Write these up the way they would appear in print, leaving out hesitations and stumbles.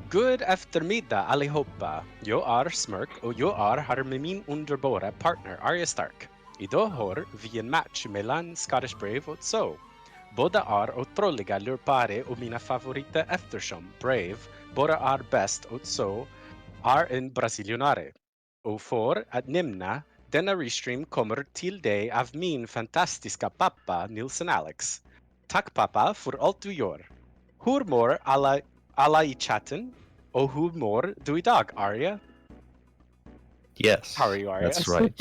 Good eftermiddag allihopa. Jag är Smirk och jag har med min underbara partner Arya Stark. Idag har vi en match mellan Scottish Brave och Tso. Båda är otroliga lurpare och mina favoriter eftersom Brave bara är bäst och Tso är en brasilianare. Och för att nämna, denna restream kommer till dig av min fantastiska pappa Nilsen Alex. Tack pappa för allt du gör. Hur mår alla i chatten? Och hur mår du idag, Arya? Yes, How are you, Arya? that's right.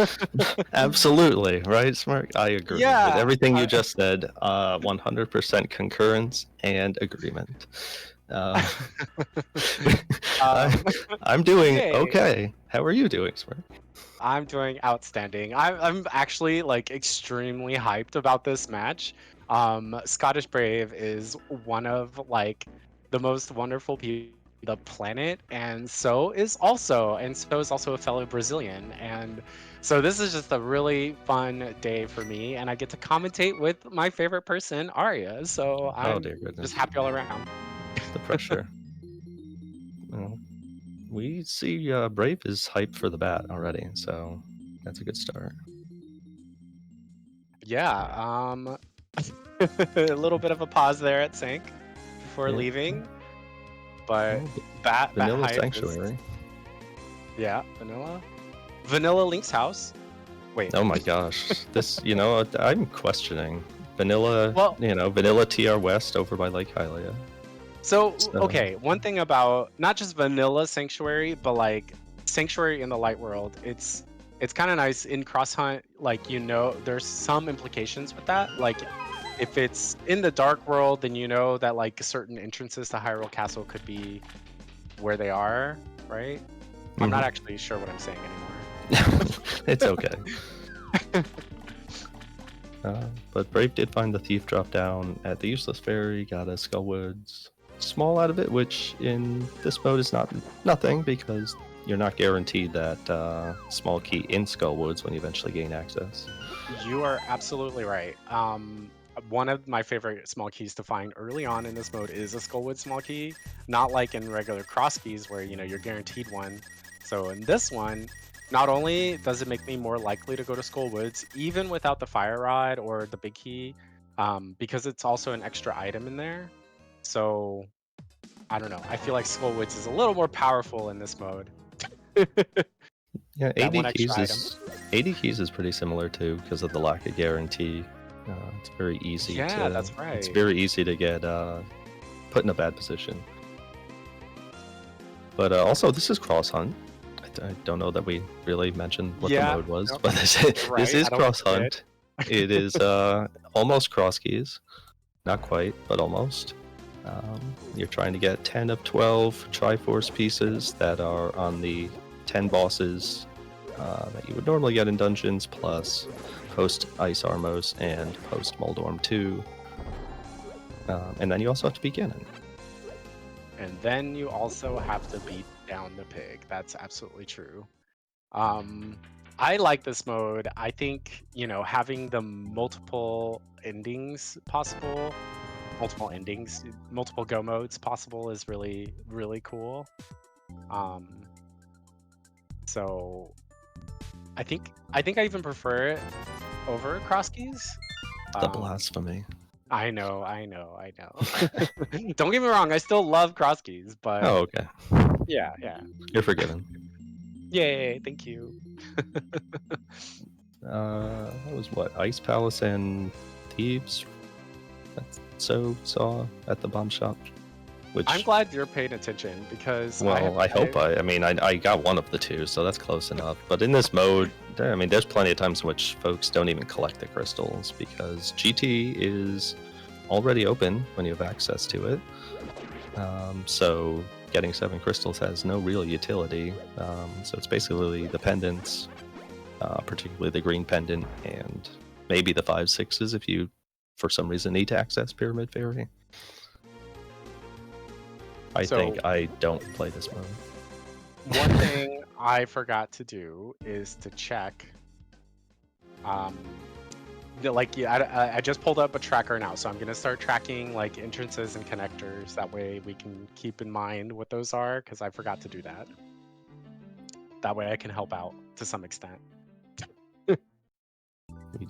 Absolutely, right, Smirk? I agree with everything you just said. 100% concurrence and agreement. I'm doing okay. How are you doing, Smirk? I'm doing outstanding. I'm actually like extremely hyped about this match. Scottish Brave is one of like the most wonderful people on the planet, and Tso is also a fellow Brazilian, and so this is just a really fun day for me, and I get to commentate with my favorite person, Arya. So I'm dear goodness. just happy all around. The pressure. Well, we see Brave is hyped for the bat already, so that's a good start. Yeah, a little bit of a pause there at sync before leaving, but bat Vanilla hype Sanctuary. Yeah, Vanilla Link's house. Wait. Oh my gosh, this I'm questioning Vanilla. Well, Vanilla TR West over by Lake Hylia. So okay, one thing about not just Vanilla Sanctuary, but like Sanctuary in the Light World, it's kind of nice in Cross Hunt. Like there's some implications with that. Like if it's in the Dark World, then you know that like certain entrances to Hyrule Castle could be where they are, right? I'm not actually sure what I'm saying anymore. It's okay. But Brave did find the Thief drop down at the Useless Fairy, got a Skullwoods small out of it, which in this mode is nothing because you're not guaranteed that small key in Skullwoods when you eventually gain access. You are absolutely right. One of my favorite small keys to find early on in this mode is a Skullwood small key, not like in regular cross keys where you're guaranteed one. So in this one, not only does it make me more likely to go to Skullwoods, even without the Fire Rod or the big key, because it's also an extra item in there. So I don't know. I feel like Skullwoods is a little more powerful in this mode. Yeah, 80 keys is pretty similar too because of the lack of guarantee. It's very easy. Yeah, that's right. It's very easy to get put in a bad position. But also, this is Cross Hunt. I don't know that we really mentioned what the mode was, but this is Cross Hunt. It is almost cross keys. Not quite, but almost. You're trying to get 10 of 12 Triforce pieces that are on the 10 bosses that you would normally get in dungeons, plus post Ice Armos and post Moldorm 2. And then you also have to beat Ganon. And then you also have to beat down the pig. That's absolutely true. I like this mode. I think, having the multiple endings possible, multiple go modes possible is really, really cool. So I think I even prefer it over cross keys. The blasphemy. I know. Don't get me wrong, I still love cross keys, but oh, okay. Yeah. You're forgiven. Yay, thank you. That was what? Ice Palace and Thieves? So saw at the bomb shop. Which I'm glad you're paying attention because I hope I got one of the two, so that's close enough. But in this mode, there's plenty of times in which folks don't even collect the crystals because GT is already open when you have access to it. So getting 7 crystals has no real utility. So it's basically the pendants, particularly the green pendant, and maybe the 5/6s if you, for some reason, need to access Pyramid Fairy. I think I don't play this mode. One thing I forgot to do is to check like I just pulled up a tracker now, so I'm gonna start tracking like entrances and connectors. That way we can keep in mind what those are, because I forgot to do that. That way I can help out to some extent. We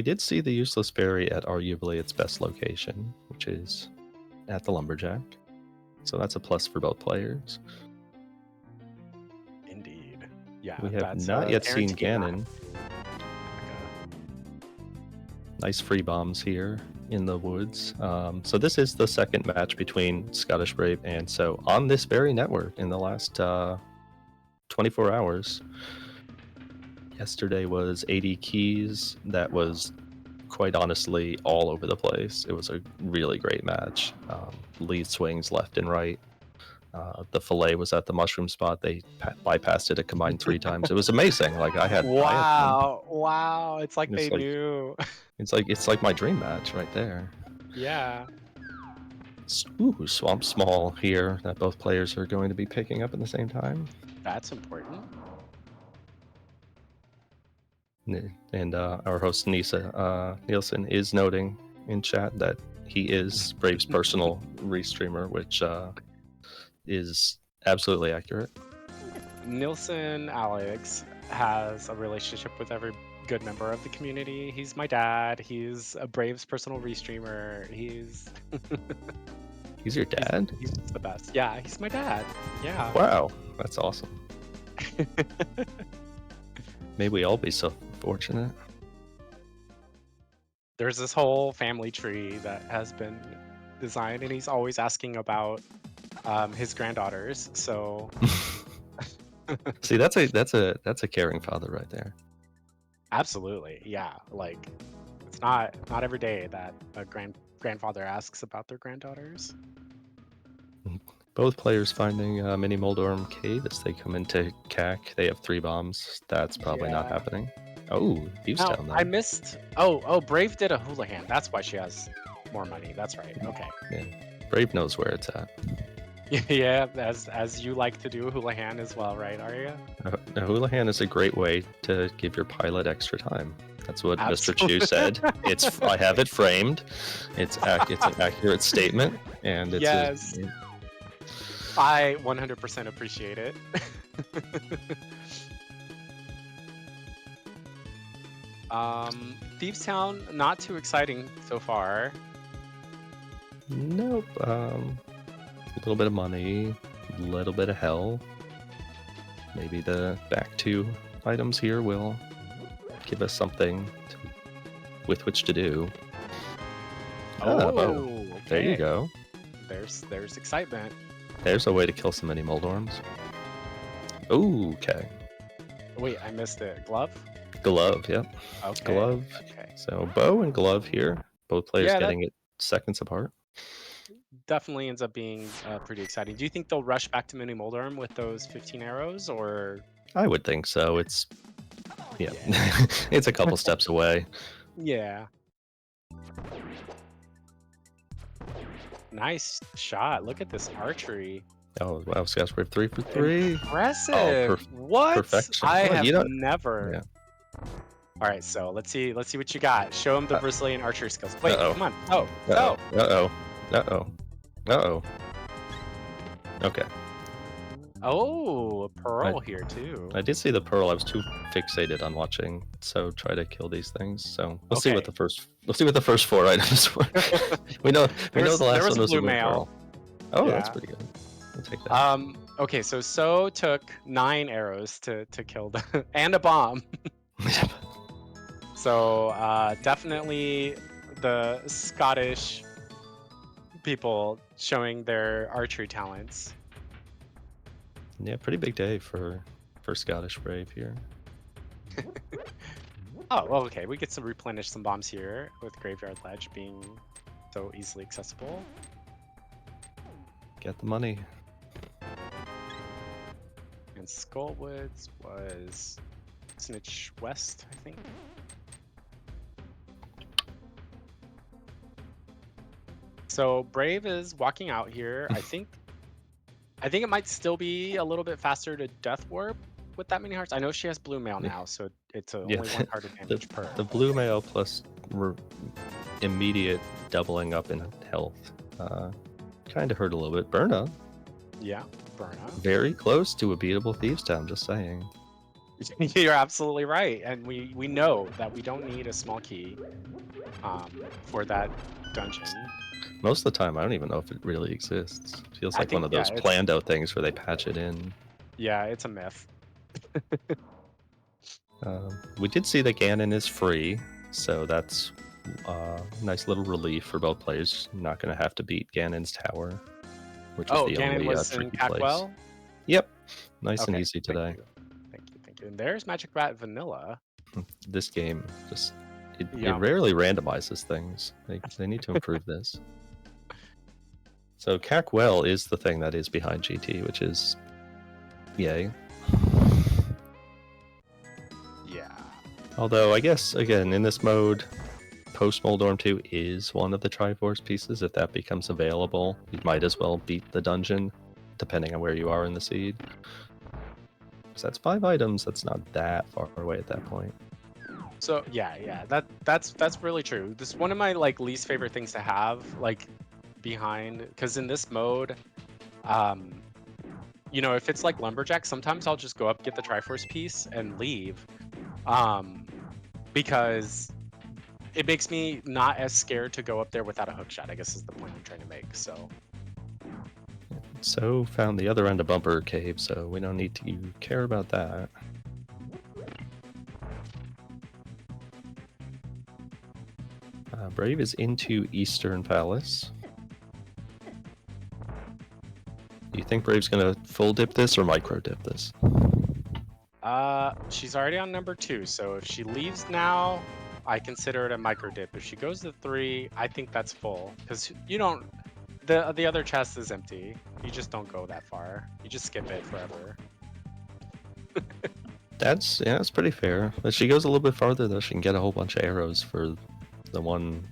did see the useless berry at arguably its best location, which is at the lumberjack. So that's a plus for both players. Indeed. Yeah. We have not yet seen Ganon. Nice free bombs here in the woods. So this is the second match between Scottish Brave and Tso on this very network in the last 24 hours. Yesterday was 80 keys. That was quite honestly all over the place. It was a really great match. Lead swings left and right. The fillet was at the mushroom spot. They bypassed it a combined 3 times. It was amazing. Like I had. Wow! It's like they knew. It's like my dream match right there. Yeah. Ooh, Swamp Small here that both players are going to be picking up at the same time. That's important. And our host Nielsen is noting in chat that he is Brave's personal restreamer, which is absolutely accurate. Nielsen Alex has a relationship with every good member of the community. He's my dad. He's a Brave's personal restreamer. He's your dad? He's the best. Yeah, he's my dad. Yeah. Wow, that's awesome. May we all be so fortunate. There's this whole family tree that has been designed, and he's always asking about his granddaughters. So see, that's a caring father right there. Absolutely, yeah. Like it's not every day that a grandfather asks about their granddaughters. Both players finding Mini Moldorm Cave as they come into CAC. They have 3 bombs. That's probably not happening. Oh, Thieves down there. I missed. Oh, Brave did a Houlihan. That's why she has more money. That's right. Okay. Yeah. Brave knows where it's at. Yeah, as you like to do a Houlihan as well, right, Arya? A Houlihan is a great way to give your pilot extra time. That's what Mr. Chu said. I have it framed. It's an accurate statement, and it's yes. I 100% appreciate it. Thieves Town, not too exciting so far. Nope. A little bit of money, a little bit of hell. Maybe the back 2 items here will give us something with which to do. Okay. There you go. There's excitement. There's a way to kill some mini Moldorms. Ooh, okay. Wait, I missed it. Glove? Glove, yep. Okay. Glove. Okay. So bow and glove here. Both players getting it seconds apart. Definitely ends up being pretty exciting. Do you think they'll rush back to Mini Moldorm with those 15 arrows, or? I would think so. It's it's a couple steps away. Yeah. Nice shot. Look at this archery. Oh wow, ScottishBrave 3 for 3. Impressive. Oh, what? Perfection. I have never. Yeah. All right, so let's see what you got. Show him the Brazilian archery skills. Wait, come on. Okay. Oh, a pearl here too. I did see the pearl. I was too fixated on watching so try to kill these things. So we'll see what the first 4 items were. we know the last one was a blue pearl. Oh, that's pretty good. I'll take that. Okay, so Tso took 9 arrows to kill and a bomb. So definitely the Scottish people showing their archery talents. Yeah, pretty big day for Scottish Brave here. Oh, well, okay. We get to replenish some bombs here with Graveyard Ledge being so easily accessible. Get the money. And Skullwoods was Snitch West, I think. So Brave is walking out here. I think it might still be a little bit faster to Death Warp with that many hearts? I know she has blue mail now, so it's Yeah, only 1 heart of damage per. The blue mail plus immediate doubling up in health kind of hurt a little bit. Berna. Yeah, Berna. Very close to a beatable Thieves Town, just saying. You're absolutely right, and we know that we don't need a small key for that dungeon. Most of the time, I don't even know if it really exists. Feels like one of those yeah, planned out things where they patch it in. Yeah, it's a myth. We did see that Ganon is free, so that's a nice little relief for both players. Not going to have to beat Ganon's tower, which is the Ganon only was in tricky place. Cackwell? Yep, nice and easy today. Thank you. And there's Magic Rat Vanilla. This game just it rarely randomizes things. They need to improve this. So Cackwell is the thing that is behind GT, which is yay. Yeah. Although I guess again in this mode, Post Moldorm 2 is one of the Triforce pieces. If that becomes available, you might as well beat the dungeon, depending on where you are in the seed. Because that's 5 items. That's not that far away at that point. So yeah, that's really true. This is one of my least favorite things to have behind, because in this mode, if it's like Lumberjack, sometimes I'll just go up, get the Triforce piece, and leave, because it makes me not as scared to go up there without a hookshot, I guess is the point I'm trying to make. So found the other end of Bumper Cave, so we don't need to care about that. Brave is into Eastern Palace. Do you think Brave's gonna full dip this or micro dip this? She's already on number 2, so if she leaves now, I consider it a micro dip. If she goes to 3, I think that's full, because you don't. The other chest is empty. You just don't go that far. You just skip it forever. That's pretty fair. If she goes a little bit farther, though, she can get a whole bunch of arrows for the one.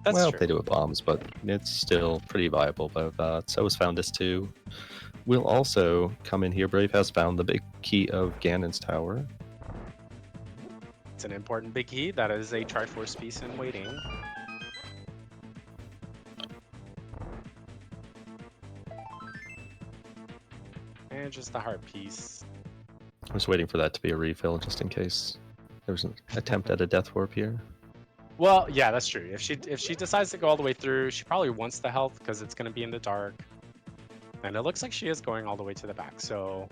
That's true. They do it bombs, but it's still pretty viable. But so has found this too. We'll also come in here. Brave has found the big key of Ganon's tower. It's an important big key. That is a Triforce piece in waiting. And just the heart piece. I was waiting for that to be a refill, just in case there was an attempt at a death warp here. Well, yeah, that's true. If she decides to go all the way through, she probably wants the health because it's going to be in the dark. And it looks like she is going all the way to the back, so...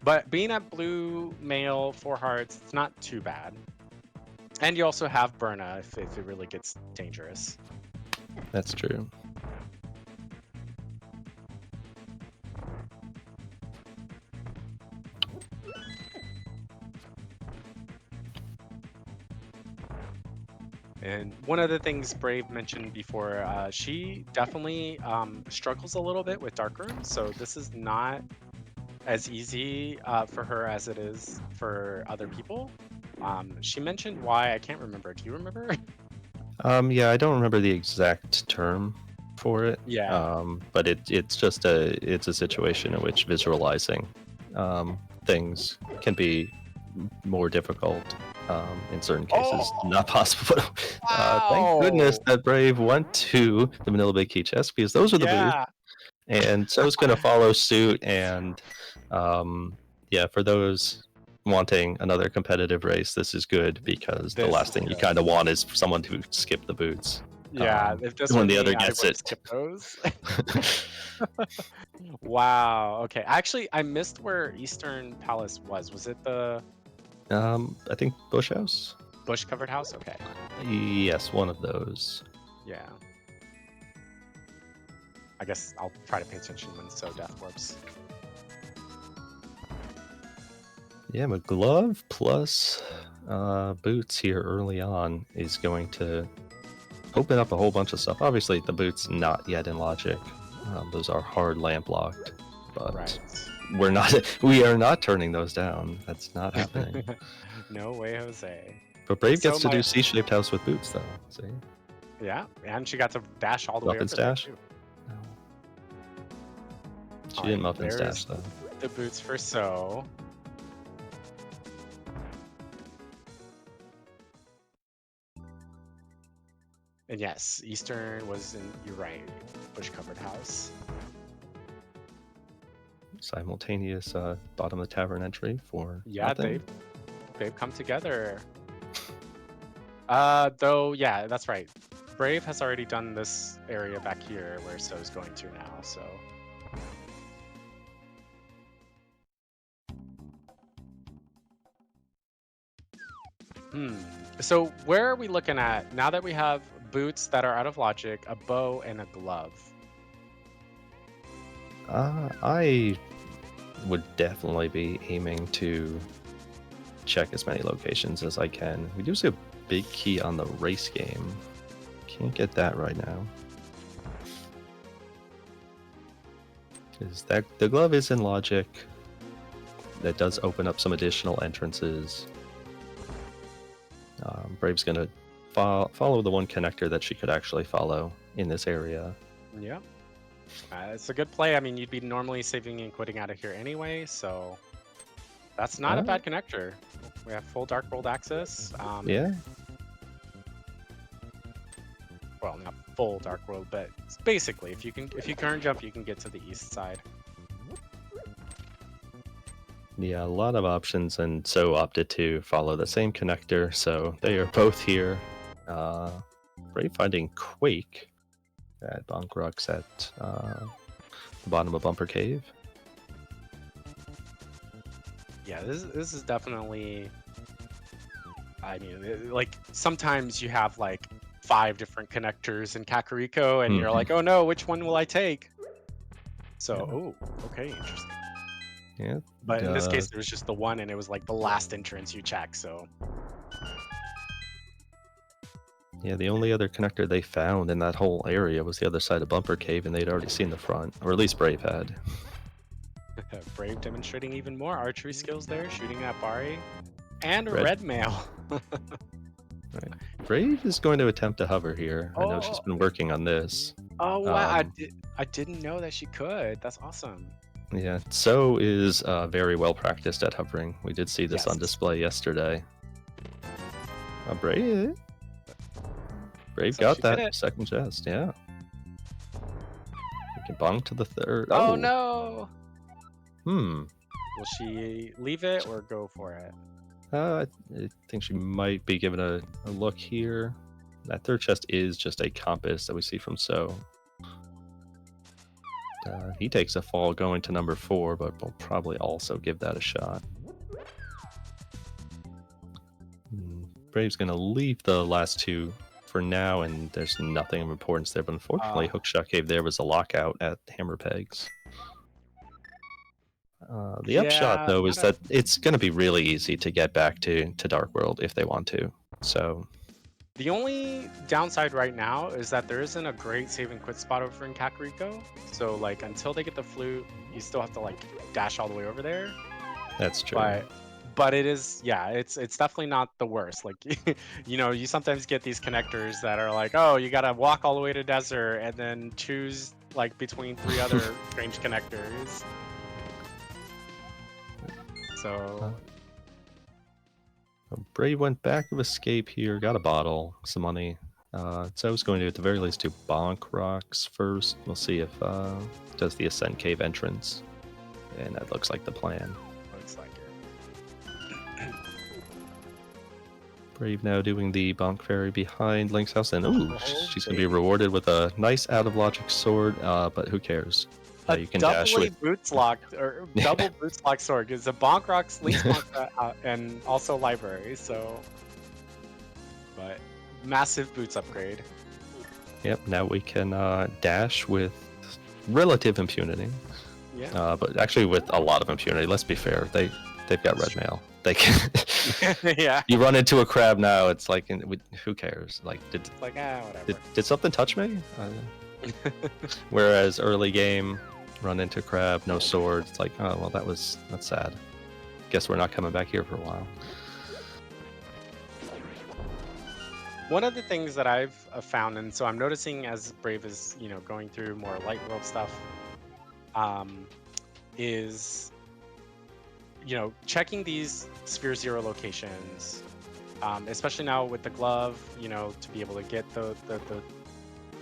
But being at blue mail, 4 hearts, it's not too bad. And you also have Berna if it really gets dangerous. That's true. And one of the things Brave mentioned before, she definitely struggles a little bit with dark rooms, so this is not as easy for her as it is for other people. She mentioned why, I can't remember. Do you remember? Yeah, I don't remember the exact term for it. Yeah. But it's just a situation in which visualizing things can be more difficult. In certain cases, not possible. Wow. Thank goodness that Brave went to the Vanilla Big Key chest, because those are the boots. And so it's going to follow suit. And for those wanting another competitive race, this is good, because the last thing you kind of want is someone to skip the boots. Yeah, if this when the other gets it. Skip those. Wow. Okay. Actually, I missed where Eastern Palace was. Was it the... I think Bush House? Bush covered house? Okay. Yes, one of those. Yeah. I guess I'll try to pay attention when so death warps. Yeah, but glove plus boots here early on is going to open up a whole bunch of stuff. Obviously, the boots not yet in logic. Those are hard lamp locked, but right. We are not turning those down. That's not happening. No way, Jose. But Brave gets to do C-shaped house with boots, though. See? Yeah, and she got to dash all the way up. Muffin stash? No. She didn't muffin stash, though. the boots for So. And yes, Eastern was in, you're right, bush-covered house. Simultaneous bottom of the tavern entry for nothing. They've come together. Though, yeah, that's right. Brave has already done this area back here where So's going to now, so. So where are we looking at now that we have boots that are out of logic, a bow, and a glove? I would definitely be aiming to check as many locations as I can. We do see a big key on the race game. Can't get that right now. Because the glove is in logic. That does open up some additional entrances. Brave's going to follow the one connector that she could actually follow in this area. Yeah. It's a good play. I mean, you'd be normally saving and quitting out of here anyway, so that's not a bad connector. We have full Dark World access. Yeah. Well, not full Dark World, but basically, if you current jump, you can get to the east side. Yeah, a lot of options, and So opted to follow the same connector, so they are both here. Brave finding Quake at Bonk Rocks at the bottom of Bumper Cave. Yeah, this is definitely. I mean, like sometimes you have like 5 different connectors in Kakariko, and you're like, oh no, which one will I take? So, okay, interesting. Yeah. But in this case, there was just the one, and it was like the last entrance you check, so. Yeah, the only other connector they found in that whole area was the other side of Bumper Cave, and they'd already seen the front, or at least Brave had. Brave demonstrating even more archery skills there, shooting at Bari. And red mail. Right. Brave is going to attempt to hover here. I know she's been working on this. Oh, wow. I didn't know that she could. That's awesome. Yeah, So is very well practiced at hovering. We did see this on display yesterday. Brave got that second chest, yeah. We can bonk to the third. Oh no! Will she leave it or go for it? I think she might be giving a look here. That third chest is just a compass that we see from So. He takes a fall going to number 4, but we'll probably also give that a shot. Brave's going to leave the last 2 for now, and there's nothing of importance there. But unfortunately, Hookshot Cave there was a lockout at Hammer Pegs. The upshot, though, is that it's going to be really easy to get back to Dark World if they want to. So the only downside right now is that there isn't a great save and quit spot over in Kakariko. So like until they get the flute, you still have to like dash all the way over there. That's true. But it is, yeah, it's definitely not the worst. Like, you know, you sometimes get these connectors that are like, oh, you gotta walk all the way to desert and then choose like between 3 other strange connectors. So Brave went back of escape here, got a bottle, some money. So I was going to, at the very least, do Bonk Rocks first. We'll see if does the Ascent Cave entrance, and that looks like the plan. Looks like it. Brave now doing the Bonk Fairy behind Link's house, and she's going to be rewarded with a nice out of logic sword, but who cares? You can dash with boots locked or double boots locked sword is a Bonk Rocks, Link's Bonk, and also library. So, but massive boots upgrade. Yep. Now we can dash with relative impunity. Yeah. But actually with a lot of impunity. Let's be fair. They've got red mail. They can. Yeah. You run into a crab now. It's like, who cares? Like, whatever. Did something touch me? Whereas early game, run into crab, no sword. It's like, oh well, that's sad. Guess we're not coming back here for a while. One of the things that I've found, and so I'm noticing as Brave is going through more light world stuff, is checking these Sphere Zero locations, especially now with the glove, to be able to get the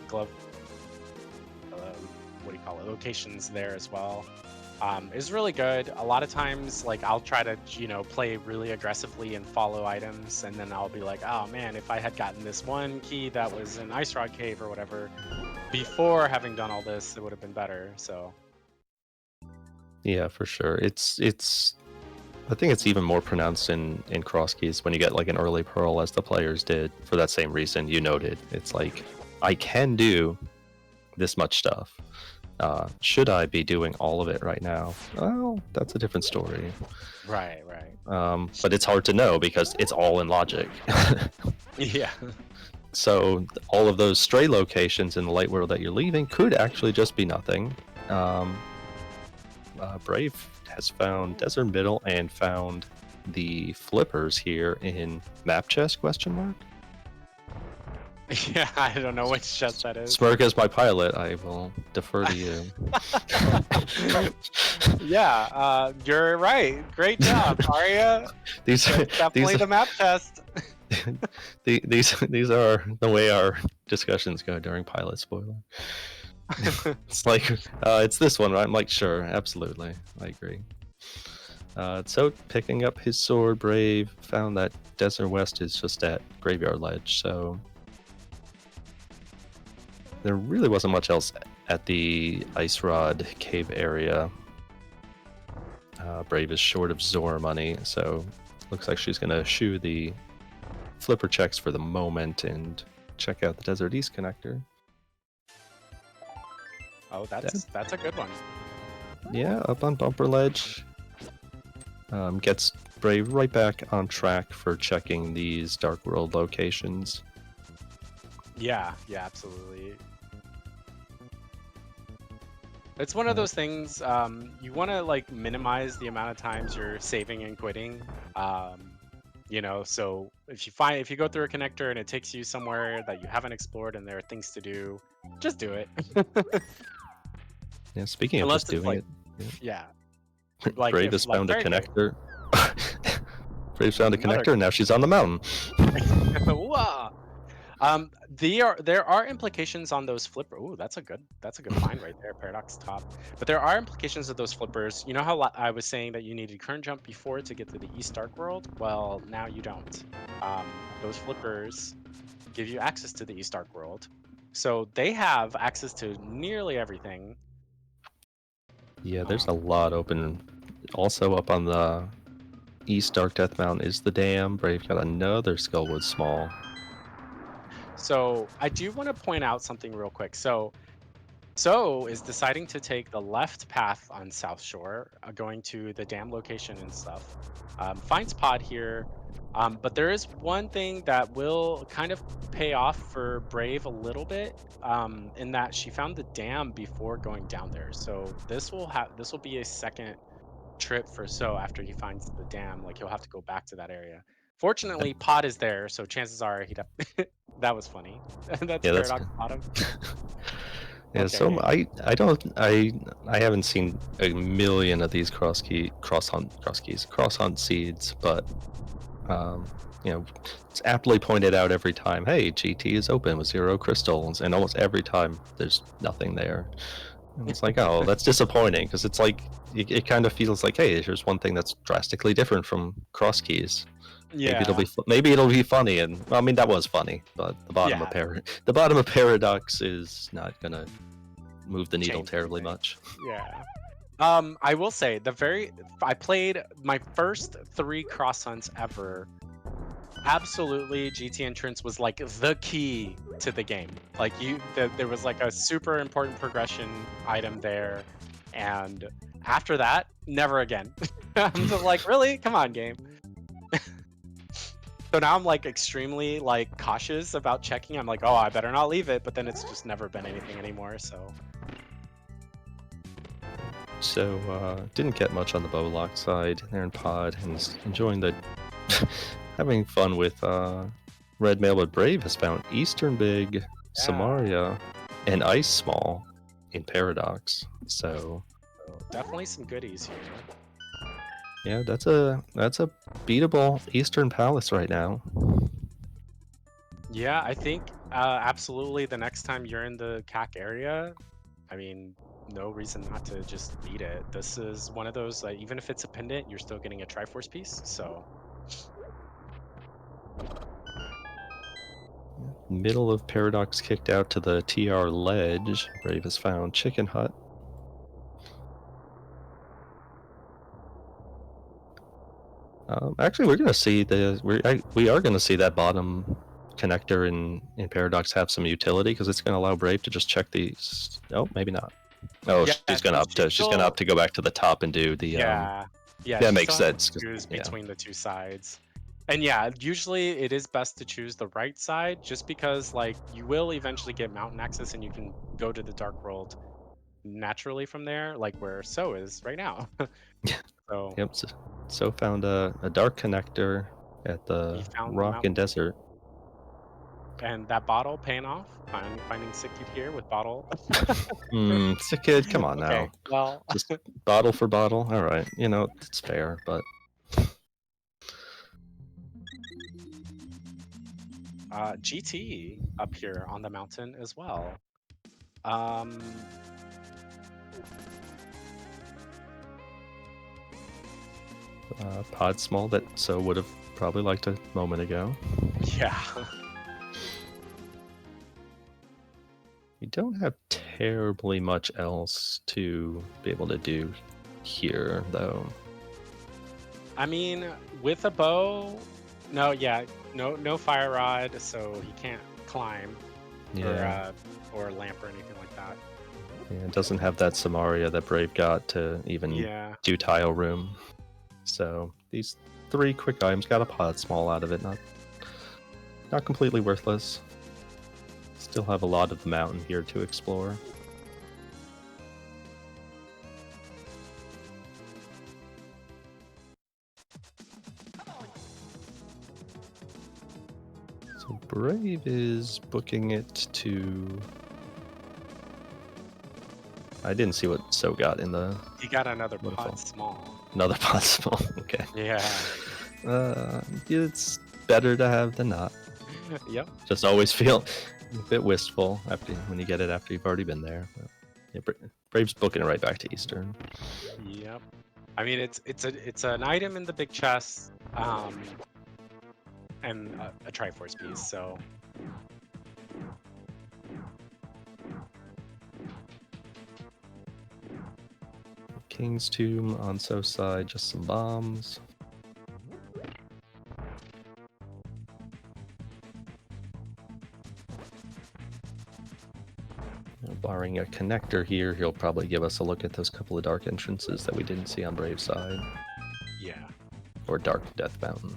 glove, what do you call it, locations there as well, is really good. A lot of times, like, I'll try to, play really aggressively and follow items, and then I'll be like, oh man, if I had gotten this one key that was in Ice Rod Cave or whatever, before having done all this, it would have been better, so. Yeah, for sure. I think it's even more pronounced in cross keys when you get like an early pearl, as the players did, for that same reason you noted. It's like, I can do this much stuff. Should I be doing all of it right now? Well, that's a different story. Right. But it's hard to know because it's all in logic. Yeah. So all of those stray locations in the light world that you're leaving could actually just be nothing. Brave has found Desert Middle and found the flippers here in map chest ? Yeah, I don't know which chest that is. Smirk as my pilot, I will defer to you. Yeah, you're right. Great job, Arya. These are definitely the map chest. These are the way our discussions go during pilot spoiler. It's like, it's this one, right? I'm like, sure, absolutely, I agree. So picking up his sword, Brave found that Desert West is just at Graveyard Ledge, so there really wasn't much else at the Ice Rod Cave area. Brave is short of Zora money, so looks like she's gonna shoo the flipper checks for the moment and check out the Desert East connector. Oh, that's a good one. Yeah, up on Bumper Ledge. Gets Brave right back on track for checking these Dark World locations. Yeah, absolutely. It's one of those things, you want to like minimize the amount of times you're saving and quitting. So if you go through a connector and it takes you somewhere that you haven't explored and there are things to do, just do it. Yeah, speaking of just doing it. Yeah. Like Brave has found a connector. Brave's found a connector and now she's on the mountain. Wow. There are implications on those flippers. Ooh, that's a good find right there, Paradox top. But there are implications of those flippers. You know how I was saying that you needed current jump before to get to the East Dark World? Well, now you don't. Those flippers give you access to the East Dark World, so they have access to nearly everything. Yeah, there's a lot open. Also up on the East Dark Death Mountain is the dam. Brave got another Skullwood Small. So I do want to point out something real quick. So is deciding to take the left path on South Shore, going to the dam location and stuff. Finds Pod here, but there is one thing that will kind of pay off for Brave a little bit, in that she found the dam before going down there. So this will be a second trip for So after he finds the dam. Like, he'll have to go back to that area. Fortunately, Pod is there, so chances are he'd have. That was funny. That's Paradox bottom. Yeah, okay. So I haven't seen a million of these cross hunt seeds, but it's aptly pointed out every time, hey, GT is open with 0 crystals, and almost every time there's nothing there. And it's like, oh, that's disappointing, because it's like it kind of feels like, hey, here's one thing that's drastically different from cross keys. Yeah. Maybe it'll be funny, and well, I mean, that was funny, but the bottom of Paradox is not gonna move the needle terribly much. Yeah. I will say I played my first 3 cross hunts ever. Absolutely, GT entrance was like the key to the game. Like there was like a super important progression item there, and after that, never again. I'm just like, really? Come on, game. So now I'm like extremely like cautious about checking. I'm like, oh, I better not leave it, but then it's just never been anything anymore. So didn't get much on the Bowlock side there in Pod, and enjoying the having fun with Red Mail, but Brave has found Eastern Big, Samaria, and Ice Small in Paradox. So definitely some goodies here. Yeah, that's a beatable Eastern Palace right now. Yeah, I think absolutely the next time you're in the CAC area, I mean, no reason not to just beat it. This is one of those, like, even if it's a pendant, you're still getting a Triforce piece, so. Middle of Paradox kicked out to the TR ledge. Brave has found Chicken Hut. Actually, we're gonna see we are gonna see that bottom connector in Paradox have some utility because it's gonna allow Brave to just check these. Oh, maybe not. Oh, Yeah, she's gonna opt to go back to the top and do the yeah, that she makes still has sense. to choose Yeah. between the two sides. And yeah, usually it is best to choose the right side just because like you will eventually get mountain access and you can go to the dark world naturally from there, like where So is right now. So Yep. So found a dark connector at he the found the rock and mountain. desert. And that bottle paying off, finding Sick Kid here with bottle. Sick Kid, come on Okay, now. well, Just bottle for bottle. All right, you know it's fair, but GT up here on the mountain as well. Um, pod small that So would have probably liked a moment ago. yeah. We don't have terribly much else to be able to do here, though. I mean, with a bow, no fire rod, so he can't climb Yeah. or lamp or anything like that. Yeah, it doesn't have that Samaria that Brave got to even do tile room. So these 3 quick items got a pod small out of it. Not completely worthless. Still have a lot of the mountain here to explore. So Brave is booking it to... I didn't see what So got in the... He got another pod small. Another pod small, okay. Yeah. It's better to have than not. Yep. Just always feel a bit wistful when you get it after you've already been there. But yeah, Brave's booking it right back to Eastern. Yep. I mean, it's an item in the big chest, and a Triforce piece. So. King's Tomb on So's side, just some bombs. Barring a connector here, he'll probably give us a look at those couple of dark entrances that we didn't see on Brave's side. Yeah. Or Dark Death Mountain.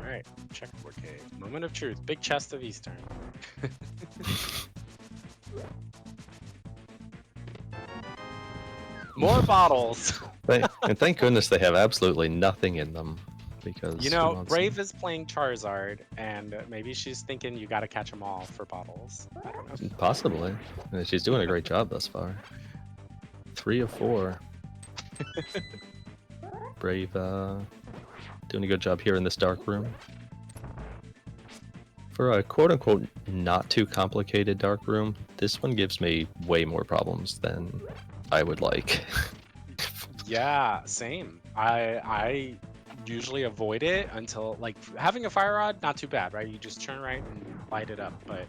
Alright, checkerboard cave. Moment of truth. Big chest of Eastern. More bottles! And thank goodness they have absolutely nothing in them. Because you know, Brave is playing Charizard, and maybe she's thinking you gotta catch them all for bottles. I don't know. Possibly. She's doing a great job thus far. 3 of 4. Brave doing a good job here in this dark room. For a quote-unquote not too complicated dark room, this one gives me way more problems than I would like. Yeah, same. I usually avoid it until, like, having a fire rod, not too bad, right? You just turn right and light it up, but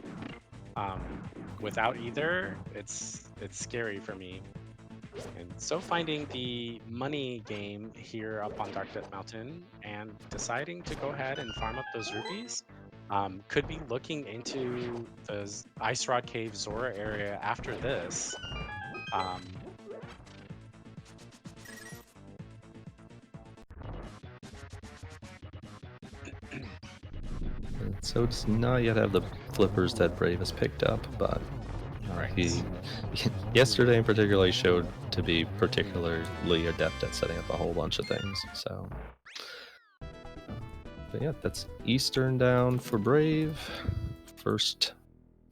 without either, it's scary for me. And so finding the money game here up on Dark Death Mountain and deciding to go ahead and farm up those rupees, could be looking into the Ice Rod Cave Zora area after this. So does not yet have the flippers that Brave has picked up, but he yesterday in particular showed to be particularly adept at setting up a whole bunch of things. So, but yeah, that's Eastern down for Brave. First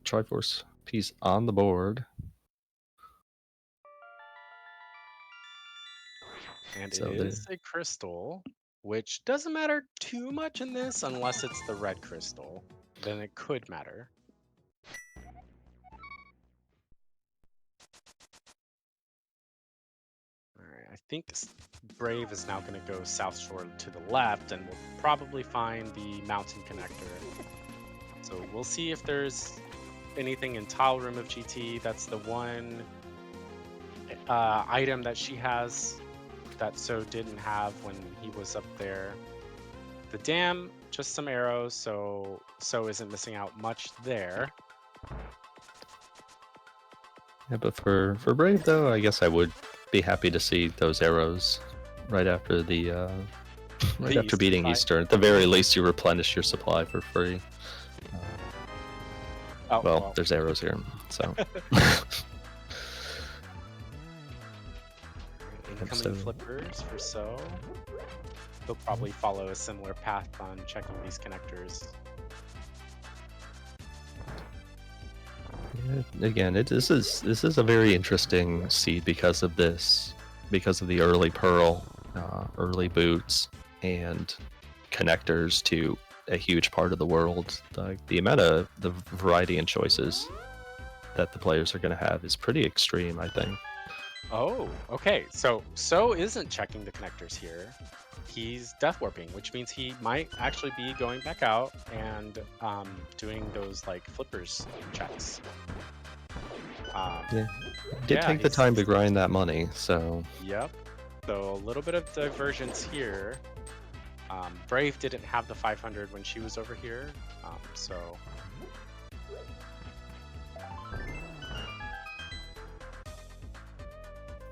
Triforce piece on the board. And So it is a crystal, which doesn't matter too much in this unless it's the red crystal. Then it could matter. All right, I think Brave is now going to go South Shore to the left, and we'll probably find the mountain connector. So we'll see if there's anything in Tile Room of GT. That's the one item that she has that Tso didn't have when he was up there. The dam, just some arrows, so Tso isn't missing out much there. Yeah, but for Brave though, I guess I would be happy to see those arrows right after the right after beating Eastern. At the very least, you replenish your supply for free. Well, there's arrows here, so. Incoming flippers for Tso. He'll probably follow a similar path on checking these connectors. Yeah, again, this is a very interesting seed because of this, because of the early Pearl, early boots, and connectors to a huge part of the world. The amount of the variety and choices that the players are going to have is pretty extreme, I think. Oh, okay. So Tso isn't checking the connectors here. He's death warping, which means he might actually be going back out and doing those like flippers checks. Yeah, did take the time to grind that money, so. Yep. So a little bit of divergence here. Brave didn't have the 500 when she was over here, so.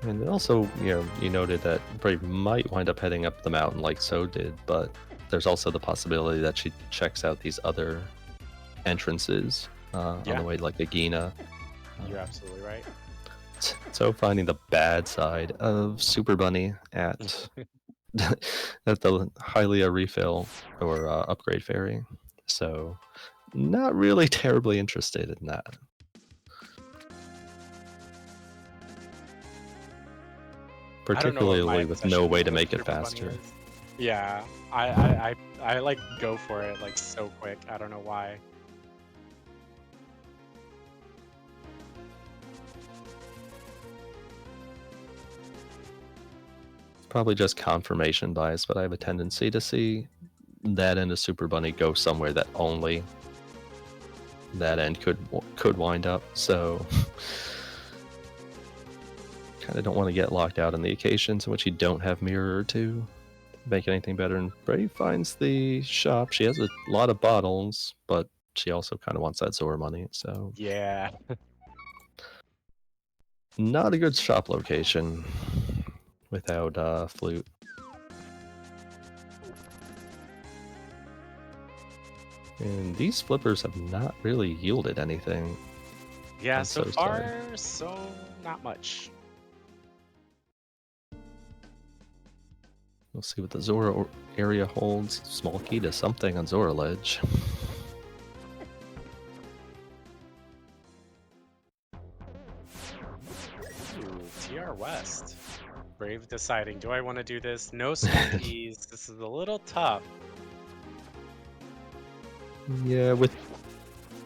And also, you noted that Brave might wind up heading up the mountain like Tso did, but there's also the possibility that she checks out these other entrances on the way, like Agina. You're absolutely right. So finding the bad side of Super Bunny at at the Hylia refill or upgrade ferry. So not really terribly interested in that. Particularly with no way to make it faster. Yeah, I like go for it like so quick. I don't know why. Probably just confirmation bias, but I have a tendency to see that end of Super Bunny go somewhere that only that end could wind up. So kind of don't want to get locked out on the occasions in which you don't have mirror to make anything better. And Brave finds the shop. She has a lot of bottles, but she also kind of wants that Zora money. So yeah, not a good shop location without flute. And these flippers have not really yielded anything. Yeah, so far, so not much. We'll see what the Zora area holds. Small key to something on Zora Ledge. Ooh, TR West. Brave deciding, do I want to do this? No small keys. This is a little tough. Yeah, with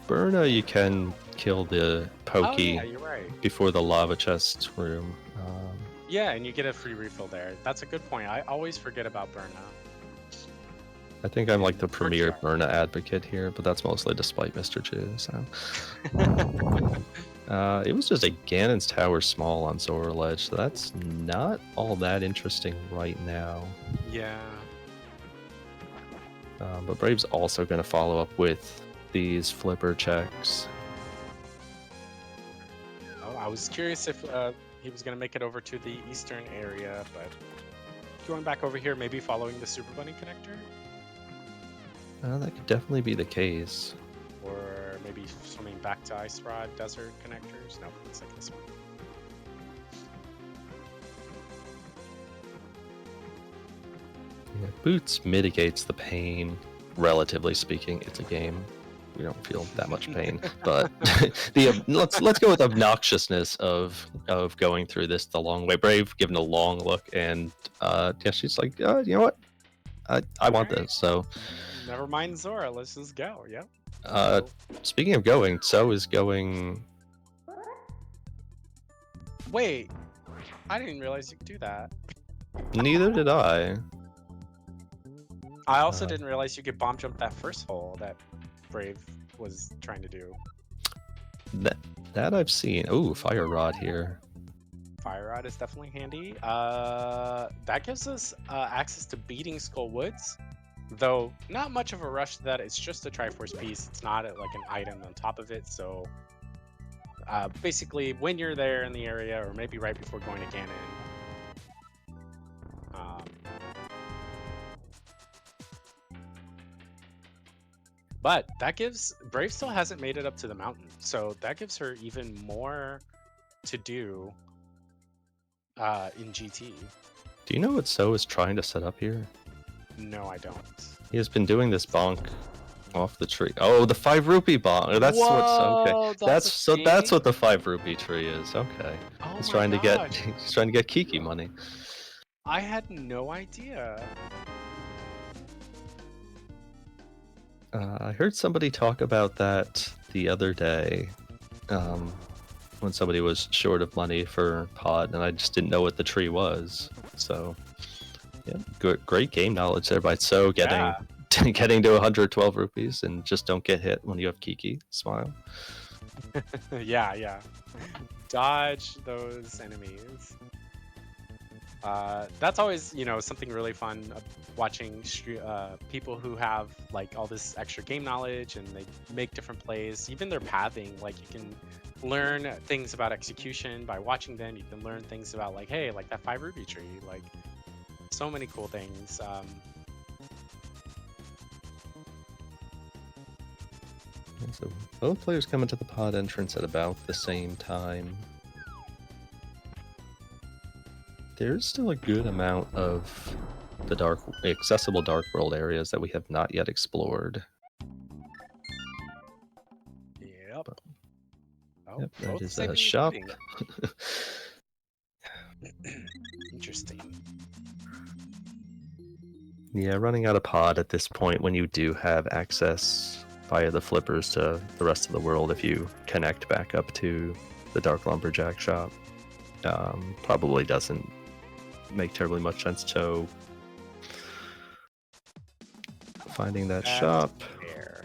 Berna, you can kill the Pokey before the lava chest room. Yeah, and you get a free refill there. That's a good point. I always forget about Berna. I think I'm like the premier Berna advocate here, but that's mostly despite Mr. Chu. So. It was just a Ganon's Tower small on Zora Ledge, so that's not all that interesting right now. Yeah. But Brave's also going to follow up with these flipper checks. Oh, I was curious if he was going to make it over to the eastern area, but going back over here, maybe following the Super Bunny connector? That could definitely be the case. Or maybe swimming back to Ice Rod Desert connectors? No, looks like this one. Yeah, Boots mitigates the pain, relatively speaking. It's a game. we don't feel that much pain. But let's go with obnoxiousness of going through this the long way. Brave giving a long look, and yeah, she's like, you know what? I want this. So never mind Zora. Let's just go. Yep. Speaking of going, Tso is going. Wait, I didn't realize you could do that. Neither did I. I also didn't realize you could bomb jump that first hole that Brave was trying to do. That I've seen. Oh, fire rod here. Fire rod is definitely handy. That gives us access to Beating Skull Woods, though not much of a rush to that. It's just a Triforce piece. It's not like an item on top of it. So basically, when you're there in the area, or maybe right before going to Ganon, but that gives Brave still hasn't made it up to the mountain, so that gives her even more to do in GT. Do you know what Tso is trying to set up here? No, I don't. He has been doing this bonk off the tree. Oh, the 5 rupee bonk. That's Whoa, what's okay. That's what the 5 rupee tree is. Okay. Oh he's trying to get Kiki money. I had no idea. I heard somebody talk about that the other day, when somebody was short of money for pod, and I just didn't know what the tree was. So, yeah, great game knowledge there by Tso, getting to 112 rupees, and just don't get hit when you have Kiki. Smile. Yeah. Dodge those enemies. That's always, something really fun, watching people who have like all this extra game knowledge and they make different plays. Even their pathing, like you can learn things about execution by watching them. You can learn things about like, hey, like that 5 rupee tree, like so many cool things. So both players come into the pod entrance at about the same time. There's still a good amount of the accessible Dark World areas that we have not yet explored. Yep. Yep, that is a shop. Interesting. Yeah, running out of pod at this point when you do have access via the flippers to the rest of the world, if you connect back up to the Dark Lumberjack shop, probably doesn't make terribly much sense. So finding that shop. Fair.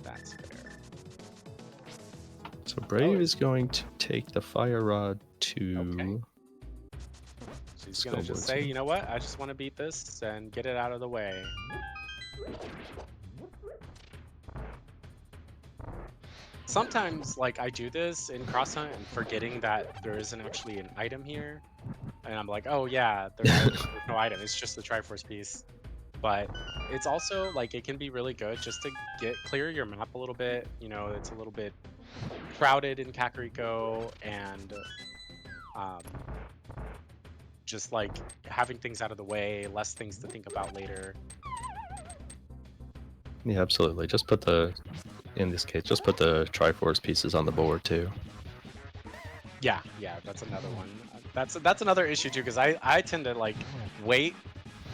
That's fair. So Brave is going to take the fire rod to. Okay. She's gonna just say, you know what? I just want to beat this and get it out of the way. Sometimes, like, I do this in Cross Hunt and forgetting that there isn't actually an item here. And I'm like, oh yeah, there's no item. It's just the Triforce piece. But it's also, like, it can be really good just to clear your map a little bit. It's a little bit crowded in Kakariko, and just, like, having things out of the way, less things to think about later. Yeah, absolutely. In this case, just put the Triforce pieces on the board too. Yeah, that's another one. That's another issue too, because I tend to like wait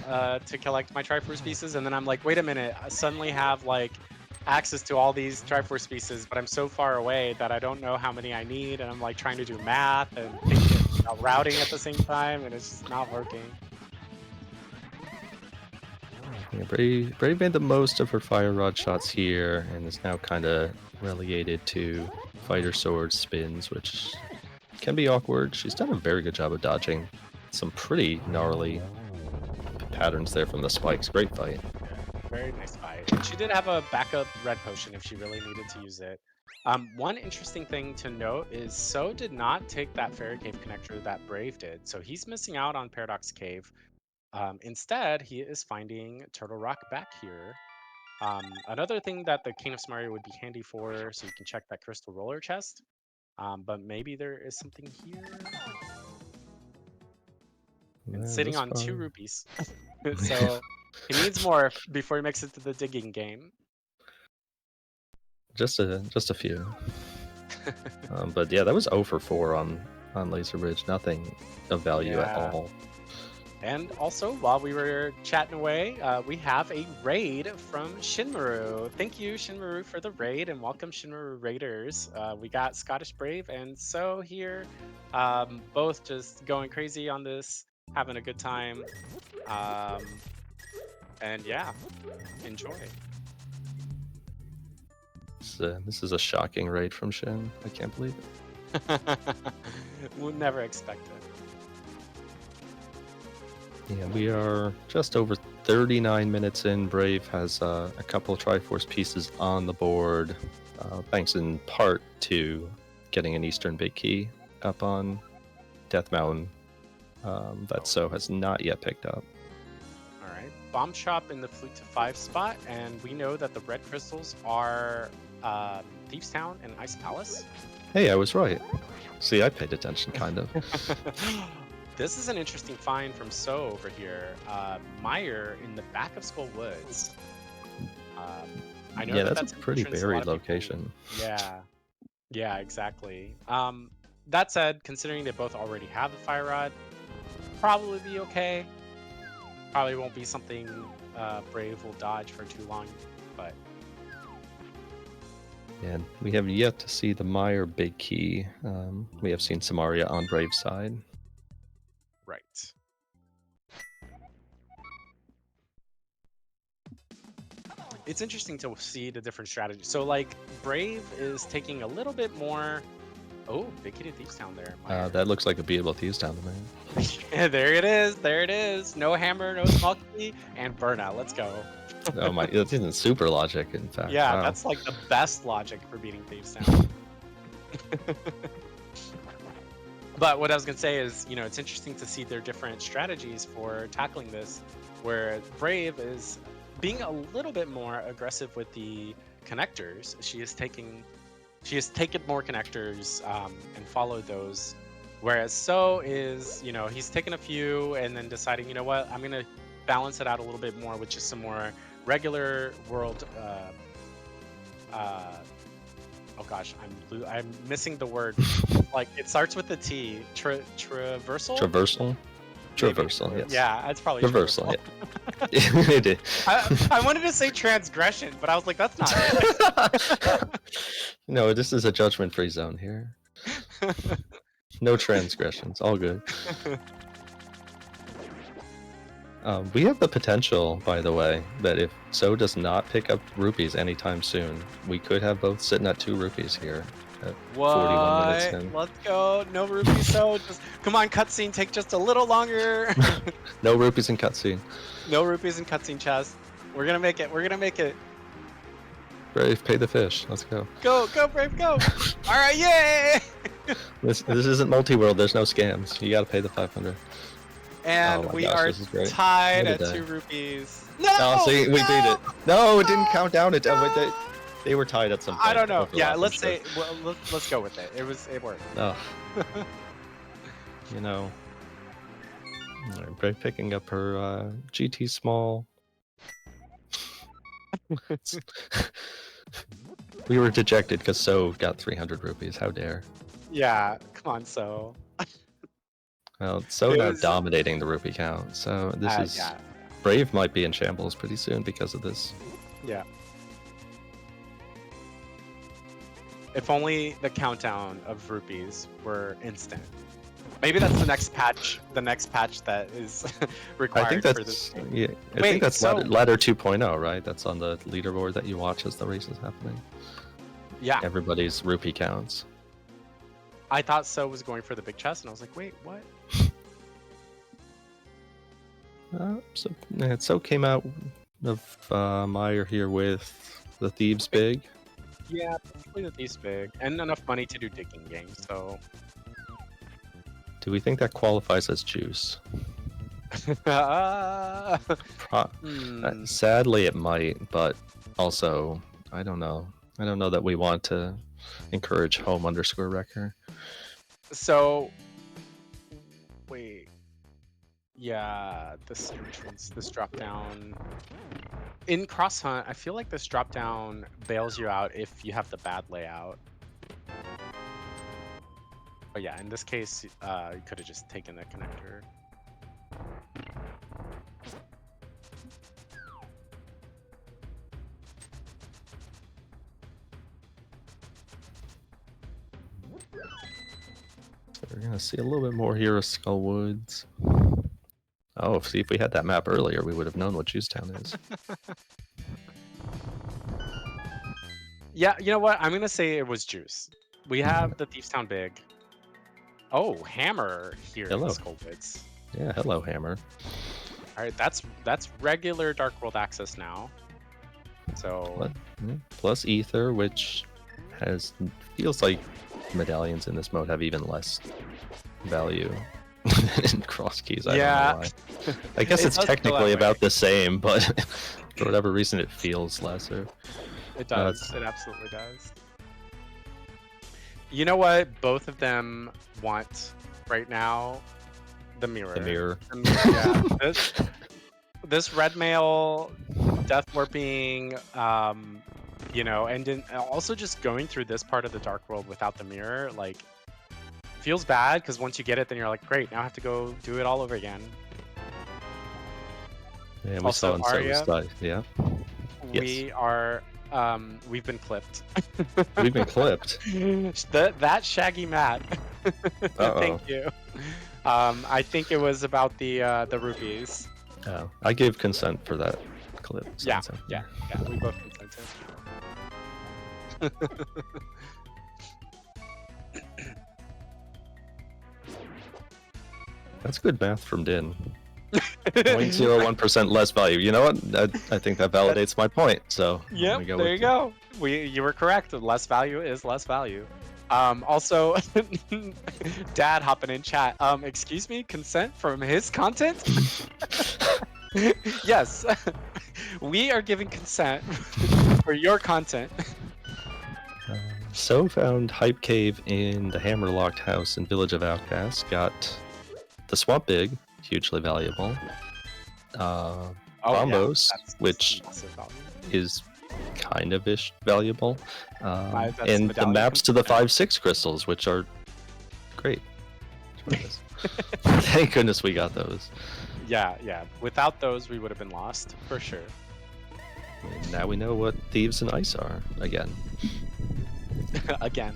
to collect my Triforce pieces, and then I'm like, wait a minute, I suddenly have like access to all these Triforce pieces, but I'm so far away that I don't know how many I need, and I'm like trying to do math and thinking about routing at the same time, and it's just not working. Yeah, Brave made the most of her fire rod shots here, and is now kind of relegated to fighter sword spins, which can be awkward. She's done a very good job of dodging some pretty gnarly patterns there from the spikes. Great fight. Very nice fight. And she did have a backup red potion if she really needed to use it. One interesting thing to note is Tso did not take that Fairy Cave connector that Brave did, so he's missing out on Paradox Cave. Instead, he is finding Turtle Rock back here. Another thing that the King of Samaria would be handy for, so you can check that Crystal Roller chest. But maybe there is something here. And sitting on 2 rupees. So he needs more before he makes it to the digging game. just a few. But yeah, that was 0 for 4 on Laser Bridge. Nothing of value at all. And also, while we were chatting away, we have a raid from Shinmaru. Thank you, Shinmaru, for the raid, and welcome, Shinmaru Raiders. We got Scottish Brave and So here, both just going crazy on this, having a good time. And yeah, enjoy. This is a shocking raid from Shin. I can't believe it. Would never expect it. Yeah, we are just over 39 minutes in. Brave has a couple of Triforce pieces on the board, thanks in part to getting an Eastern Big Key up on Death Mountain that So has not yet picked up. All right, Bomb Shop in the Flute to 5 spot, and we know that the red crystals are Thieves Town and Ice Palace. Hey, I was right. See, I paid attention, kind of. This is an interesting find from So over here. Meyer in the back of Skull Woods. I know that's a pretty buried location. Yeah, exactly. That said, considering they both already have the Fire Rod, probably be okay. Probably won't be something Brave will dodge for too long, but... And we have yet to see the Meyer Big Key. We have seen Samaria on Brave's side. Right. It's interesting to see the different strategies. So, like, Brave is taking a little bit more... Oh, Big Key to Thieves Town there. That looks like a beatable Thieves Town to me. Yeah, there it is. There it is. No hammer, no small key, and burnout. Let's go. Oh my, that isn't super logic, in fact. Yeah, wow. That's like the best logic for beating Thieves Town. But what I was going to say is, it's interesting to see their different strategies for tackling this, where Brave is being a little bit more aggressive with the connectors. She has taken more connectors and followed those, whereas So is, he's taken a few and then deciding, you know what, I'm going to balance it out a little bit more with just some more regular world oh gosh, I'm missing the word. Like, it starts with the T. Traversal? Traversal, yes. Yeah, that's probably traversal. Yeah. It is. I wanted to say transgression, but I was like, that's not it. No, this is a judgment-free zone here. No transgressions, all good. We have the potential, by the way, that if So does not pick up rupees anytime soon, we could have both sitting at 2 rupees here at 41 minutes in. Let's go. No rupees, So. Just come on, cutscene, take just a little longer. No rupees in cutscene. No rupees in cutscene chest. We're gonna make it. We're gonna make it. Brave, pay the fish. Let's go. Go, Brave, go. All right, yay! This isn't multi-world. There's no scams. You gotta pay the 500. And we are tied at 2 rupees. No! Oh, see, we beat it. No, it didn't count down. They were tied at some point. I don't know. Yeah, let's say, let's go with it. It worked. Oh. Brave picking up her GT small. We were dejected because So got 300 rupees. How dare? Yeah, come on, So. Well, So now dominating the rupee count. So this is Brave might be in shambles pretty soon because of this. Yeah. If only the countdown of rupees were instant. Maybe that's the next patch. The next patch that is required for this game. Yeah, I think that's ladder 2.0, right? That's on the leaderboard that you watch as the race is happening. Yeah. Everybody's rupee counts. I thought So was going for the big chest, and I was like, wait, what? So came out of Meyer here with the Thieves Big. Yeah, probably the Thieves Big. And enough money to do digging games, so... Do we think that qualifies as juice? Sadly, it might, but also, I don't know. I don't know that we want to encourage home_wrecker. So, wait. Yeah, this drop down. In Cross Hunt, I feel like this drop down bails you out if you have the bad layout. But yeah, in this case, you could have just taken the connector. So we're gonna see a little bit more here of Skull Woods. Oh, see, if we had that map earlier, we would have known what Juicetown is. Yeah, you know what? I'm gonna say it was Juice. We have the Thieves Town Big. Oh, Hammer here in Skull Woods. Yeah, hello, Hammer. All right, that's regular Dark World access now. So plus Ether, which feels like medallions in this mode have even less value in cross keys. I don't know why. I guess it's technically about the same, but for whatever reason it feels lesser. It does. It absolutely does. You know what both of them want right now? The mirror. The mirror. Yeah. This red mail, death warping, you know, and then also just going through this part of the Dark World without the mirror, like, feels bad because once you get it, then you're like, great, now I have to go do it all over again. Yeah, we saw in Arya, yeah. We are, we've been clipped. We've been clipped. That shaggy mat. Thank you. I think it was about the rupees. Oh, I gave consent for that clip. Yeah, we both consented. That's good math from Din. 0.01% less value. You know what? I think that validates my point. So yeah, there you go. You were correct. Less value is less value. Also, Dad hopping in chat. Excuse me, consent from his content? Yes, we are giving consent for your content. So found Hype Cave in the Hammerlocked House in Village of Outcasts. Got the Swamp Big, hugely valuable. Bombos, which is kind of ish valuable. And the maps to the 5-6 crystals, which are great. Thank goodness we got those. Yeah. Without those, we would have been lost, for sure. And now we know what Thieves and Ice are, again. Again.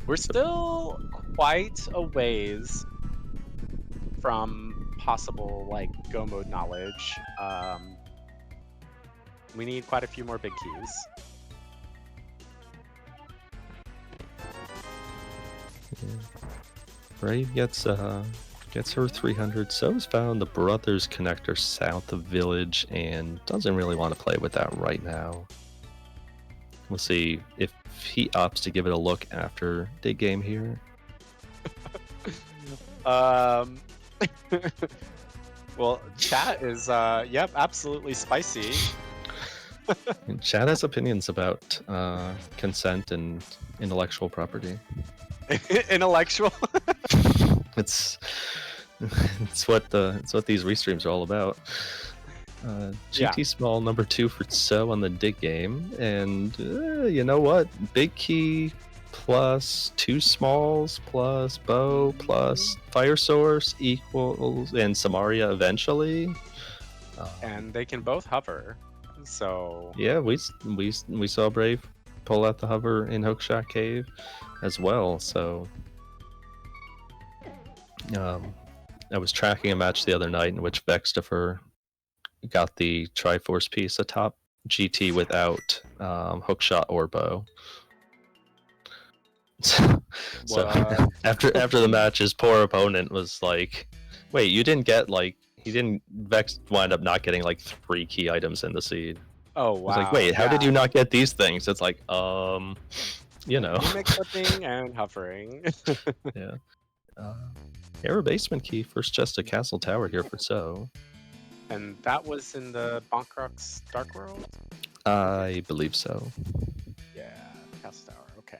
We're still quite a ways from possible, like, go mode knowledge. We need quite a few more big keys. Yeah. Brave gets her 300. So's found the Brothers connector south of Village and doesn't really want to play with that right now. We'll see if he opts to give it a look after Dig Game here. Well, chat is yep, absolutely spicy. And chat has opinions about consent and intellectual property. Intellectual. It's what these restreams are all about. GT Small #2 for Tso on the Dig Game, and you know what? Big Key plus 2 smalls plus bow plus fire source equals and Samaria eventually. And they can both hover. So yeah, we saw Brave pull out the hover in Hookshot Cave as well. So I was tracking a match the other night in which Vextifer got the Triforce piece atop GT without hookshot or bow. So after the match, his poor opponent was like, "Wait, you didn't get Vex wind up not getting like 3 key items in the seed." Oh wow! It's like, wait, how did you not get these things? It's like, you know, clipping and hovering. Yeah. Era basement key, first chest of Castle Tower here for Tso. And that was in the Bonkrock's Dark World? I believe so. Yeah, Castle Tower, okay.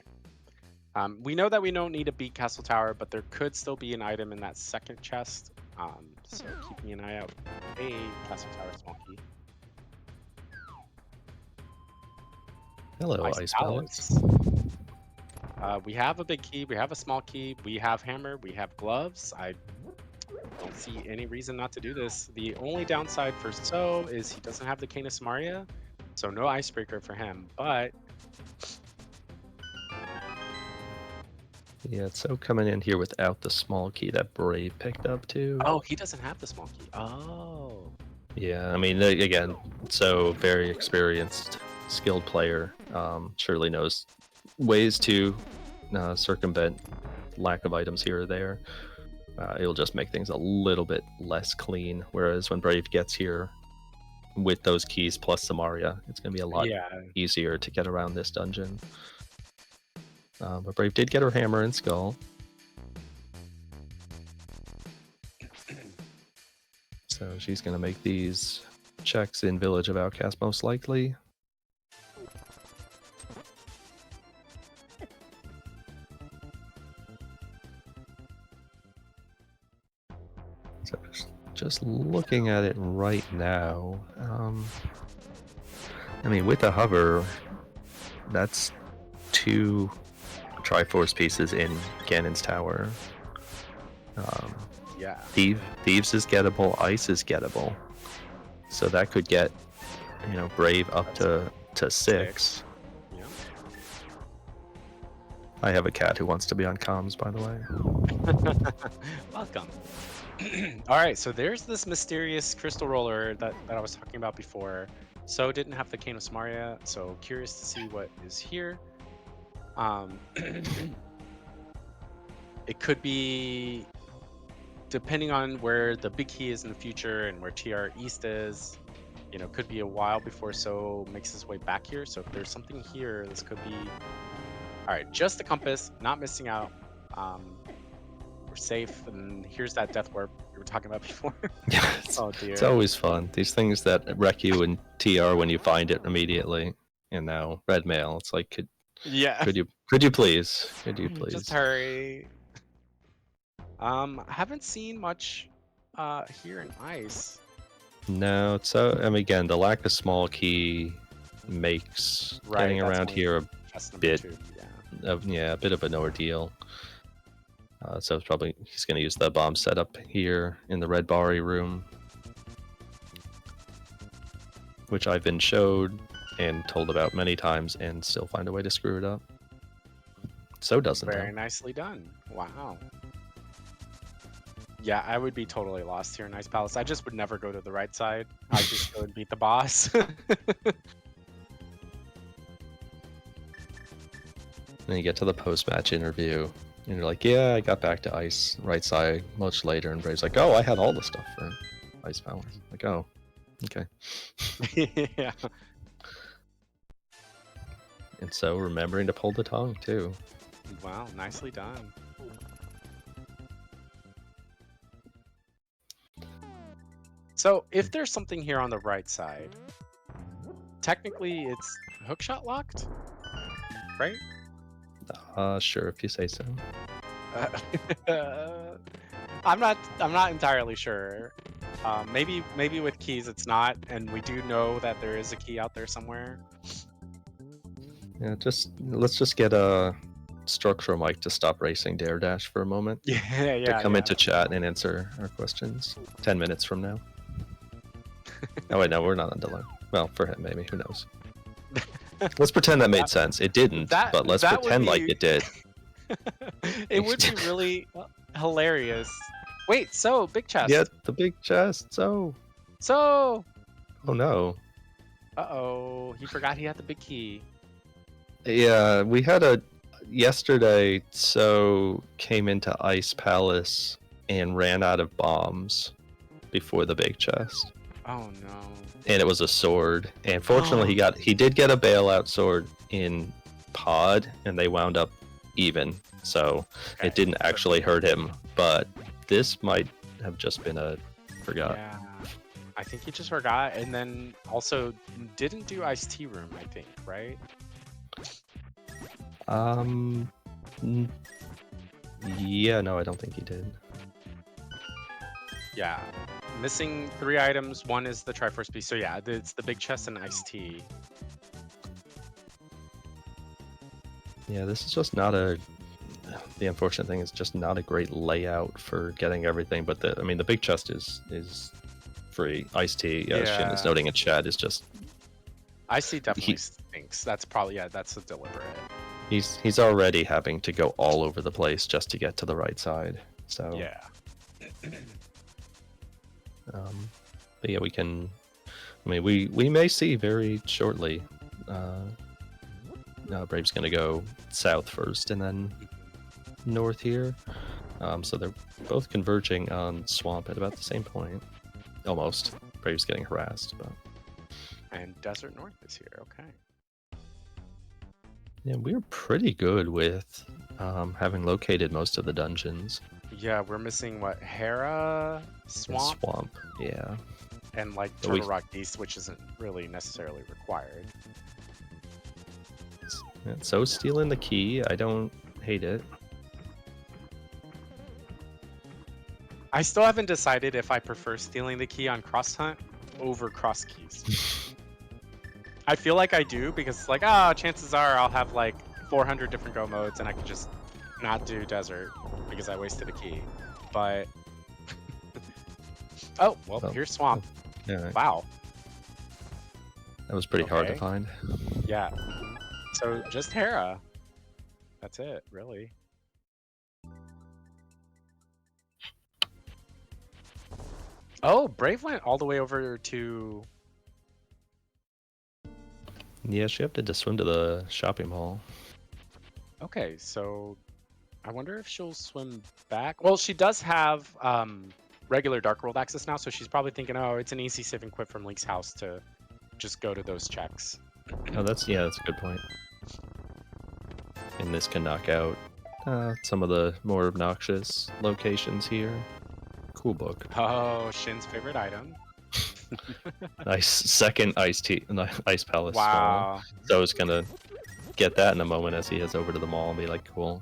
We know that we don't need to beat Castle Tower, but there could still be an item in that second chest. So keeping an eye out. Hey, Castle Tower small key. Hello, Ice Palace. We have a big key, we have a small key, we have hammer, we have gloves. I don't see any reason not to do this. The only downside for So is he doesn't have the Cane of Samaria, so no icebreaker for him, but... Yeah, So coming in here without the small key that Brave picked up too. Oh, he doesn't have the small key. Oh. Yeah, I mean, again, So very experienced, skilled player. Surely knows ways to circumvent lack of items here or there. It'll just make things a little bit less clean. Whereas when Brave gets here with those keys plus Samaria, it's going to be a lot easier to get around this dungeon. But Brave did get her hammer and skull. So she's going to make these checks in Village of Outcast most likely. So just looking at it right now, I mean, with the hover, that's 2 Triforce pieces in Ganon's Tower. Yeah. Thieves is gettable, Ice is gettable. So that could get, you know, Brave up to 6. Yeah. I have a cat who wants to be on comms, by the way. Welcome. All right, so there's this mysterious crystal roller that I was talking about before. So didn't have the Cane of Samaria, so curious to see what is here. It could be, depending on where the big key is in the future and where TR East is, you know, could be a while before So makes his way back here. So if there's something here, this could be... All right, just the compass, not missing out. We're safe, and here's that death warp we were talking about before. Yeah, oh dear. It's always fun. These things that wreck you in TR when you find it immediately. And now red mail. It's like, could you please? Could you please? Just hurry. I haven't seen much here in Ice. No, so I mean, again, the lack of small key makes getting around here a bit of a bit of an ordeal. So it's probably he's going to use the bomb setup here in the Red Bari room, which I've been showed and told about many times, and still find a way to screw it up. So doesn't Very nicely done. Wow. Yeah, I would be totally lost here in Ice Palace. I just would never go to the right side. I'd just go and beat the boss. Then you get to the post-match interview, and you're like, yeah, I got back to Ice right side much later, and Brave's like, oh, I had all the stuff for Ice Palace. Like, oh, okay. Yeah. And so remembering to pull the tongue, too. Wow, nicely done. So if there's something here on the right side, technically it's hookshot locked, right? Sure, if you say so. I'm not entirely sure. Maybe with keys it's not, and we do know that there is a key out there somewhere. Yeah, let's just get a structural mic to stop racing Dare Dash for a moment. Yeah. To come into chat and answer our questions 10 minutes from now. Oh wait, no, we're not on delay. Well, for him maybe, who knows? Let's pretend that made sense. It didn't, but let's pretend like it did. It would be really hilarious. Wait, so big chest. Yeah, the big chest. So. Oh no. Uh-oh, he forgot he had the big key. Yeah, we had yesterday. So came into Ice Palace and ran out of bombs before the big chest. Oh no. And it was a sword. And fortunately he did get a bailout sword in pod, and they wound up even. So it didn't actually hurt him, but this might have just been a forgot. Yeah. I think he just forgot, and then also didn't do Ice Tea Room, I think, right? Yeah, no, I don't think he did. Yeah. Missing 3 items. One is the Triforce piece. So yeah, it's the big chest and iced tea. Yeah, this is just not a... The unfortunate thing is just not a great layout for getting everything, but I mean, the big chest is free. Iced tea, as Shin is noting in chat, is just... Iced tea definitely stinks. That's probably, yeah, that's a deliberate. He's already having to go all over the place just to get to the right side, so... Yeah. But yeah, we can... I mean, we may see very shortly. Brave's gonna go south first, and then north here. So they're both converging on Swamp at about the same point. Almost. Brave's getting harassed, but... And Desert North is here, okay. Yeah, we're pretty good with having located most of the dungeons. Yeah, we're missing, what, Hera? Swamp? Swamp, yeah. And, like, Turtle Rock East, which isn't really necessarily required. So stealing the key, I don't hate it. I still haven't decided if I prefer stealing the key on Cross Hunt over Cross Keys. I feel like I do, because it's like, chances are I'll have like 400 different go modes and I could just not do Desert because I wasted a key. But oh, well, here's Swamp. Yeah. Wow. That was pretty hard to find. Yeah. So just Hera. That's it, really. Oh, Brave went all the way over to... Yeah, she opted to swim to the shopping mall. Okay, so I wonder if she'll swim back. Well, she does have regular Dark World access now, so she's probably thinking, oh, it's an easy save and quit from Link's house to just go to those checks. Oh, that's a good point. And this can knock out some of the more obnoxious locations here. Cool book. Oh, Shin's favorite item. Nice second ice palace. Wow. So I was gonna get that in a moment as he heads over to the mall and be like, cool.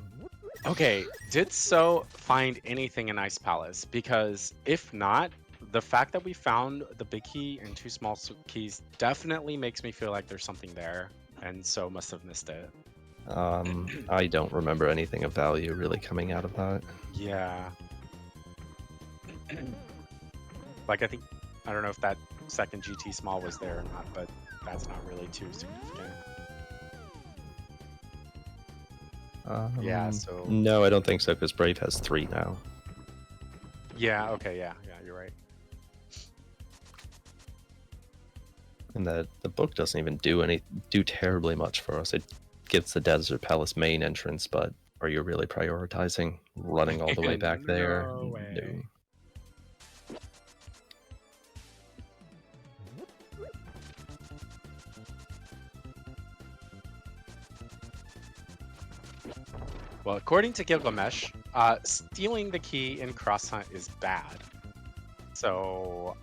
Okay, did Tso find anything in Ice Palace? Because if not, the fact that we found the big key and 2 small keys definitely makes me feel like there's something there, and Tso must have missed it. I don't remember anything of value really coming out of that. Yeah. Like, I don't know if that second GT small was there or not, but that's not really too significant. Yeah, so... No, I don't think so, because Brave has 3 now. Yeah, okay, yeah, you're right. And the book doesn't even do terribly much for us. It gives the Desert Palace main entrance, but are you really prioritizing running all the way back there? No way. No. Well, according to Gilgamesh, stealing the key in Cross Hunt is bad. So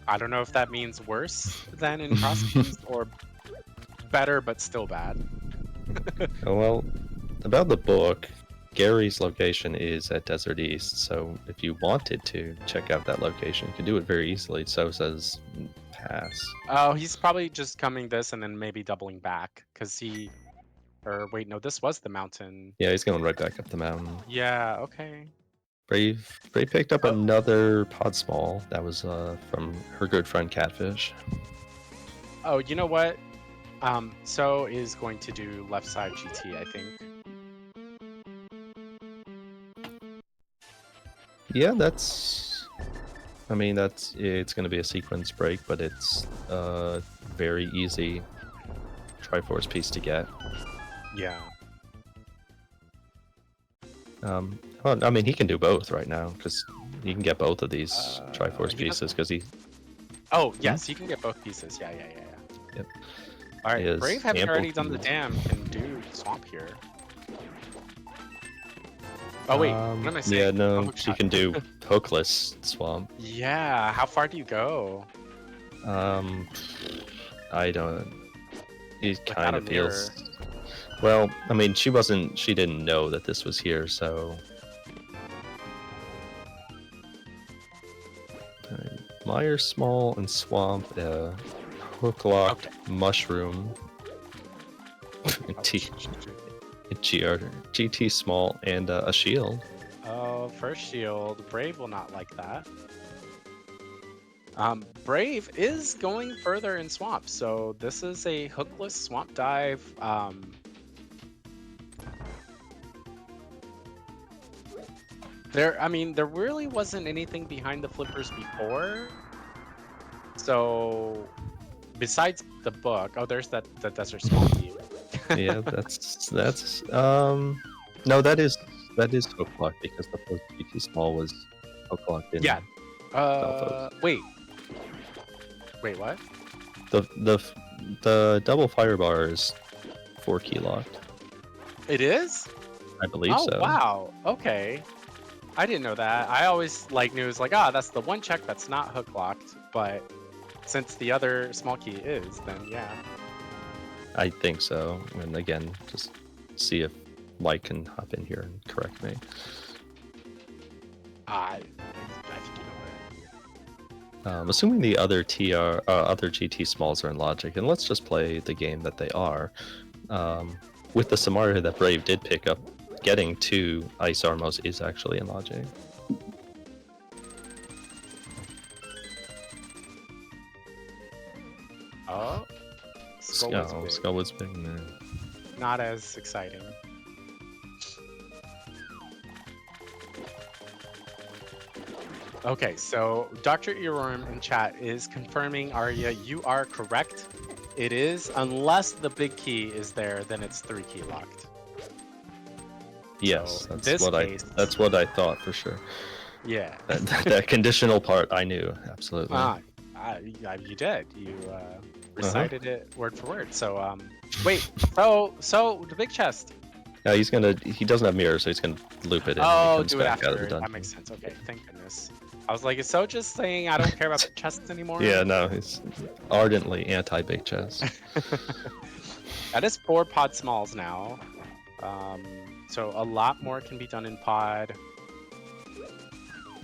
I don't know if that means worse than in Cross Keys or better but still bad. Well, about the book, Gary's location is at Desert East, so if you wanted to check out that location, you can do it very easily. So says pass. Oh, he's probably just coming this and then maybe doubling back, because he... Or wait, no, this was the mountain. Yeah, he's going right back up the mountain. Yeah, okay. Brave picked up another pod small. That was from her good friend Catfish. Oh, you know what? So is going to do left side GT, I think. Yeah, I mean, it's going to be a sequence break, but it's very easy Triforce piece to get. Yeah. Well, I mean, he can do both right now, because he can get both of these Triforce pieces, because he... Oh, yes, he can get both pieces. Yeah. Yep. Alright, Brave having already done the dam can do Swamp here. Oh, wait, what am I saying? Yeah, no, she can do hookless Swamp. Yeah, how far do you go? I don't... It kind of feels... Well, I mean, she didn't know that this was here, so... Mire Small and Swamp, Hook Locked, Mushroom, GT Small, and a Shield. Oh, first shield. Brave will not like that. Brave is going further in Swamp, so this is a hookless Swamp Dive. There really wasn't anything behind the flippers before. So, besides the book, oh, there's the Desert Swamp Key. Yeah, that's no, that is hook locked because the first GT Small was hook locked in. Yeah. Wait, what? The double fire bar is 4 key locked. It is? I believe so. Oh wow. Okay. I didn't know that. I always knew it was that's the one check that's not hook locked, but since the other small key is, then yeah. I think so. And again, just see if Mike can hop in here and correct me. I think you know what. Assuming the other other GT Smalls are in Logic, and let's just play the game that they are. With the Samara that Brave did pick up, getting 2 Ice Armos is actually in Logic. Oh, Skullwood's big, man. Not as exciting. Okay, so Dr. Earworm in chat is confirming, Arya, you are correct. It is, unless the big key is there, then it's 3 key locked. Yes, so that's what I thought for sure. Yeah. That conditional part I knew, absolutely. You did. You recited it word for word. So wait, so the big chest. No, he doesn't have mirrors, so he's gonna loop it in. Oh, do it after. That makes sense. Okay, thank goodness. I was like, is So just saying I don't care about big chests anymore? Yeah, no, he's ardently anti-big chest. That is 4 pod smalls now. So a lot more can be done in pod.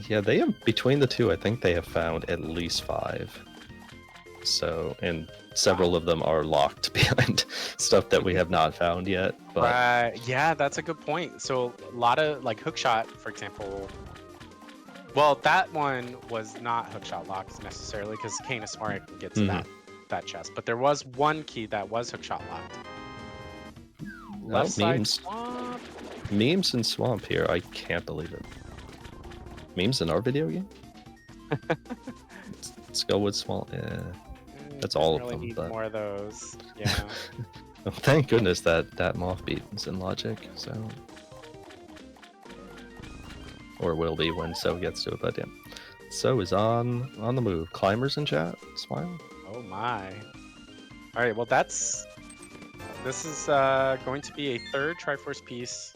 Yeah, they have, between the two, I think they have found at least 5. So, and several of them are locked behind stuff that we have not found yet. But yeah, that's a good point. So a lot of hookshot, for example. Well, that one was not hookshot locked necessarily because Kane is smart and gets that chest. But there was one key that was hookshot locked. Left side swamp. Memes in Swamp here. I can't believe it. Memes in our video game? Let's go with Small. Yeah, that's all of them. Need but... more of those. Yeah. Oh, thank goodness that Moth Beat is in Logic. So, or will be when So gets to it. But yeah, So is on the move. Climbers in chat. Smile. Oh my. All right. Well, this is going to be a 3rd Triforce piece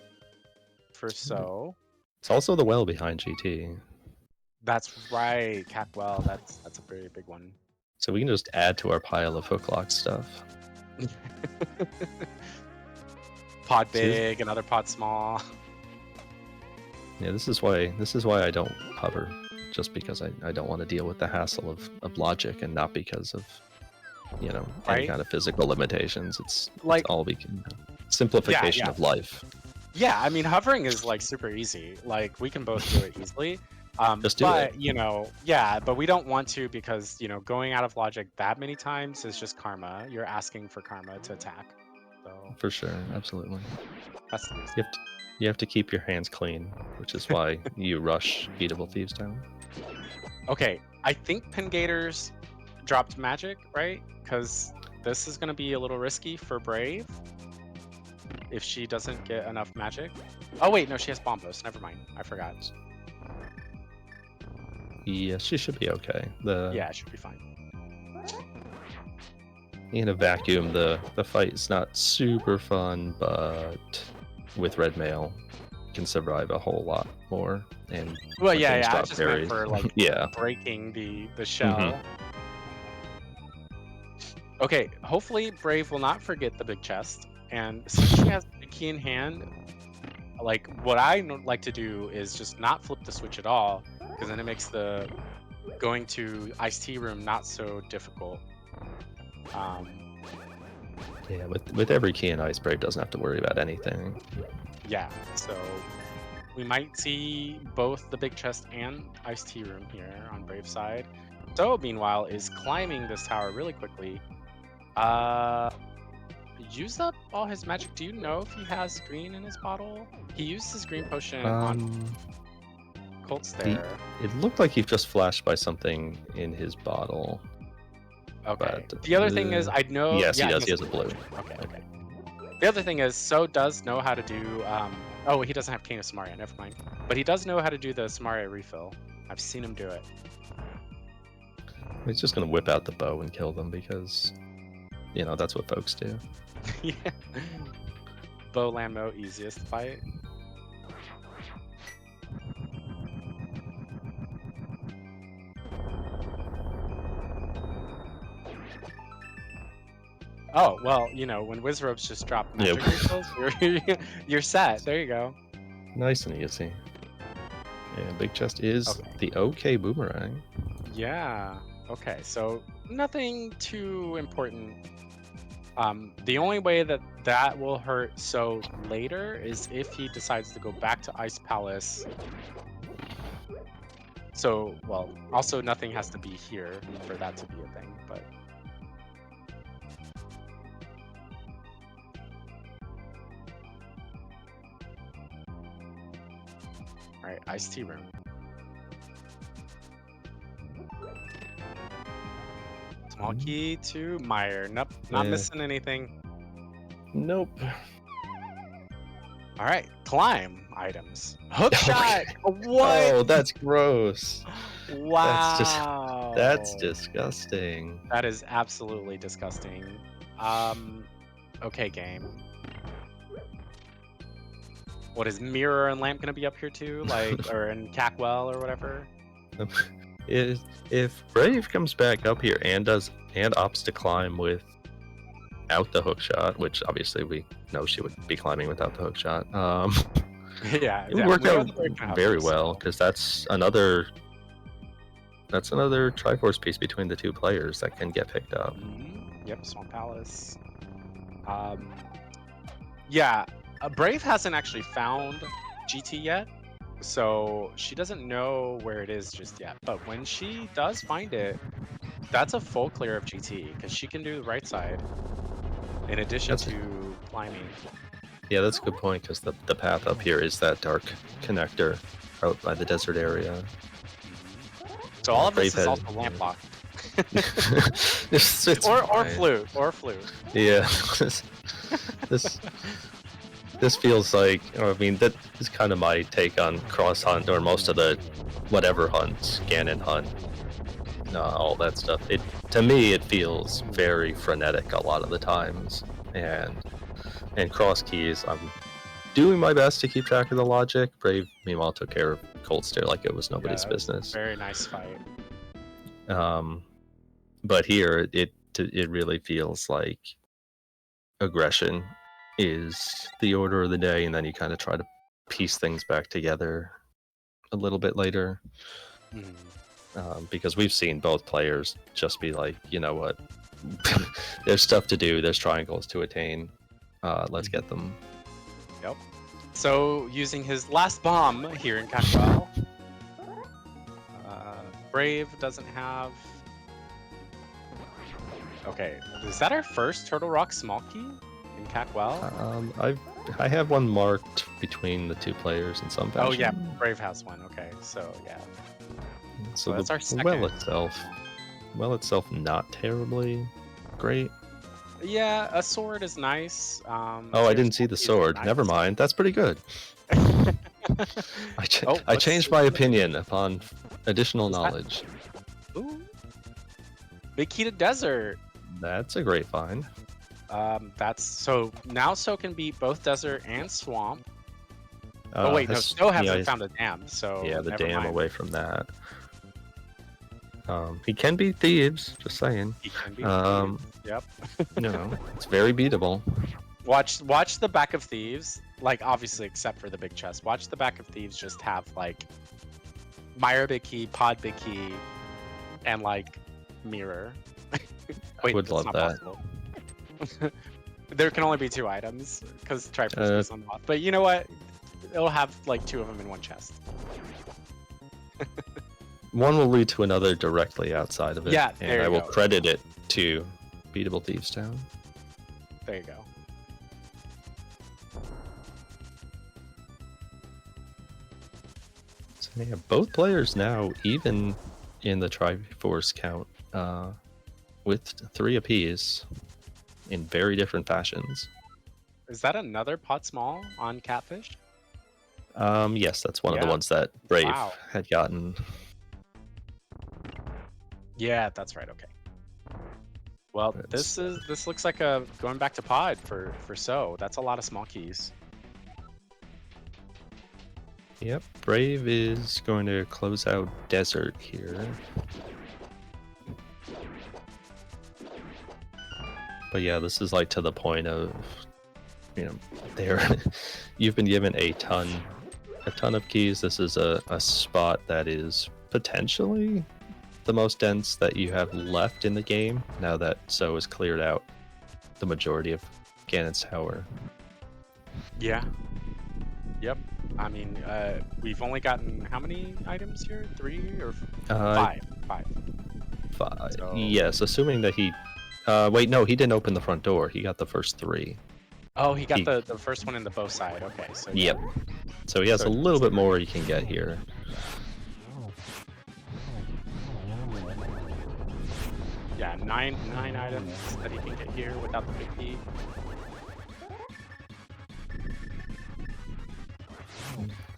for So. It's also the well behind GT. That's right, Capwell. That's a very big one. So we can just add to our pile of hook lock stuff. Pod big, another pod small. Yeah, this is why I don't hover, just because I don't want to deal with the hassle of Logic, and not because of any kind of physical limitations. It's all we can simplification of life. Yeah, I mean, hovering is super easy. We can both do it easily. Just do it. But we don't want to because, going out of Logic that many times is just karma. You're asking for karma to attack. So for sure, absolutely. That's the reason. You have to keep your hands clean, which is why you rush Beatable Thieves down. Okay, I think Pengators dropped magic, right? Because this is going to be a little risky for Brave. If she doesn't get enough magic. Oh wait, no, she has Bombos. Never mind. I forgot. Yeah, she should be okay. Yeah, it should be fine. In a vacuum, the fight is not super fun, but with red mail, you can survive a whole lot more. And well, yeah, I just meant for yeah, breaking the shell. Okay, hopefully Brave will not forget the big chest. And since she has the key in hand, like what I like to do is just not flip the switch at all, because then it makes the going to iced tea room not so difficult. Yeah, with every key in Ice, Brave doesn't have to worry about anything. Yeah, so we might see both the big chest and iced tea room here on Brave's side. So meanwhile is climbing this tower really quickly. Used up all his magic. Do you know if he has green in his bottle? He used his green potion on Colt's there. It looked like he just flashed by something in his bottle. Okay. But, the other thing is, I know. Yes, he does. He has a blue. Okay. The other thing is, So does know how to do. Oh, he doesn't have King of Samaria. Never mind. But he does know how to do the Samaria refill. I've seen him do it. He's just gonna whip out the bow and kill them because, you know, that's what folks do. Yeah. Bow Lammo, easiest fight. Oh, well, you know, when Wizrobes just drop magic refills, you're set. There you go. Nice and easy. Yeah, big chest is the OK boomerang. Yeah. Okay, so nothing too important. The only way that will hurt So later is if he decides to go back to Ice Palace. So, well, also nothing has to be here for that to be a thing, but... Alright, Ice Tea Room. Small key to Meyer. Nope, not missing anything. Nope. Alright, climb items. Hook shot! What? Oh, that's gross. Wow. That's disgusting. That is absolutely disgusting. Okay, game. What is Mirror and Lamp gonna be up here too? Like, or in Cackwell or whatever? If Brave comes back up here and opts to climb without the hook shot, which obviously we know she would be climbing without the hook shot, yeah, it would work out very well because that's another Triforce piece between the two players that can get picked up. Yep, Swamp Palace. Yeah, Brave hasn't actually found GT yet, so she doesn't know where it is just yet. But when she does find it, that's a full clear of GT because she can do the right side in addition to climbing. Yeah, that's a good point because the path up here is that dark connector out by the desert area. So all of this is also lamp locked. or flute. Yeah. This feels like, I mean, that is kind of my take on cross hunt or most of the whatever hunts, Ganon hunt, all that stuff. To me, it feels very frenetic a lot of the times, and cross keys, I'm doing my best to keep track of the logic. Brave, meanwhile, took care of Cold Stare like it was nobody's business. Very nice fight. But here, it really feels like aggression is the order of the day, and then you kind of try to piece things back together a little bit later. Because we've seen both players just be like, you know what, there's stuff to do, there's triangles to attain, let's get them. Yep. So using his last bomb here in Cackwell, Brave doesn't have... Okay, is that our first Turtle Rock small key in Cackwell? I have one marked between the two players in some fashion. Oh yeah, Brave has one. Okay, so yeah. So that's our second. Well itself, not terribly great. Yeah, a sword is nice. I didn't see the sword. Nice. Never mind. That's pretty good. I changed my opinion upon additional knowledge. Ooh. Big key to desert. That's a great find. That's so now So can beat both desert and swamp. Oh wait, no, So hasn't found a dam. So yeah, the dam away from that. He can beat thieves. Just saying. He can beat thieves. Yep. You know, it's very beatable. Watch the back of Thieves. Like, obviously, except for the big chest. Watch the back of Thieves just have, like, Myra big key, Pod big key, and, like, mirror. Wait, I would love that. There can only be 2 items, because Triforce is unlocked. But you know what? It'll have, like, 2 of them in one chest. One will lead to another directly outside of it. Yeah, and I will credit it to Beatable Thieves Town. There you go. So yeah, both players now even in the Triforce count with 3 apiece in very different fashions. Is that another pot small on Catfish? Yes, that's one of the ones that Brave had gotten. Yeah, that's right. Okay. Well, this looks like a going back to pod for So. That's a lot of small keys. Yep, Brave is going to close out Desert here. But yeah, this is like to the point of, you know, you've been given a ton of keys. This is a spot that is potentially the most dense that you have left in the game now that So has cleared out the majority of Ganon's Tower. Yeah. Yep. I mean, we've only gotten how many items here? 3 or 5? 5. 5. So... Yes, assuming that he. Wait, no, he didn't open the front door. He got the first 3. Oh, he got the first one in the bow side. Okay, so. Yep. So he has a little bit more he can get here. Yeah, 9 items that he can get here without the big key.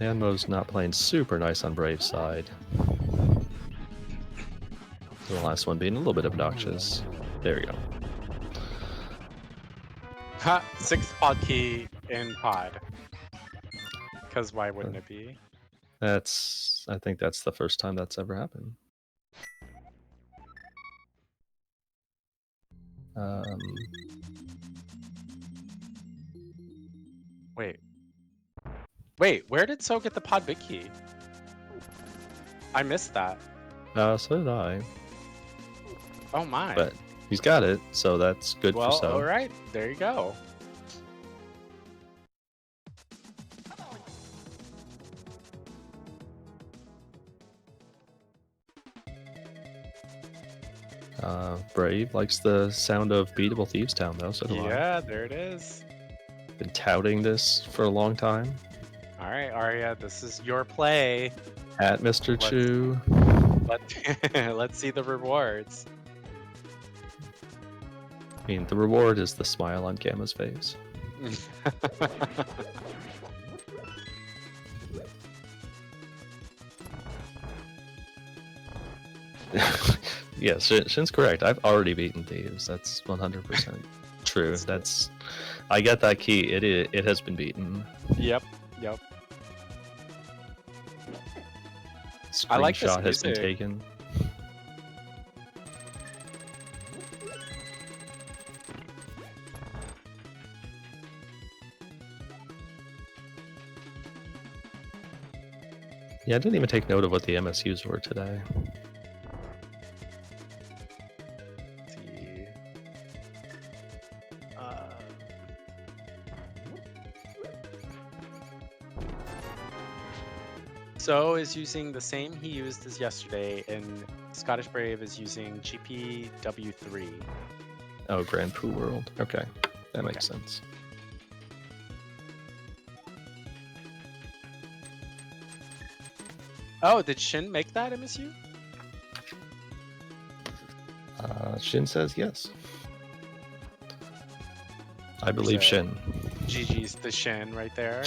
Anmo's not playing super nice on Brave's side. The last one being a little bit obnoxious. There we go. Ha! 6th pod key in pod. Because why wouldn't it be? I think that's the first time that's ever happened. Wait, where did So get the pod big key? I missed that. So did I. Oh my. But he's got it, so that's good for So. Well, alright, there you go. Brave likes the sound of Beatable Thieves Town, though, so do I. Yeah, there it is. Been touting this for a long time. Alright, Arya, this is your play. At Mr. Chu. Let's see the rewards. I mean, the reward is the smile on Gamma's face. Yeah, Shin's correct. I've already beaten Thieves. That's 100% true. I get that key. It has been beaten. Yep. Screenshot I like this has been taken. Yeah, I didn't even take note of what the MSUs were today. So is using the same he used as yesterday, and Scottish Brave is using GPW3. Oh, Grand Poo World. Okay, that makes sense. Oh, did Shin make that MSU? Shin says yes. I believe Shin. GG's the Shin right there.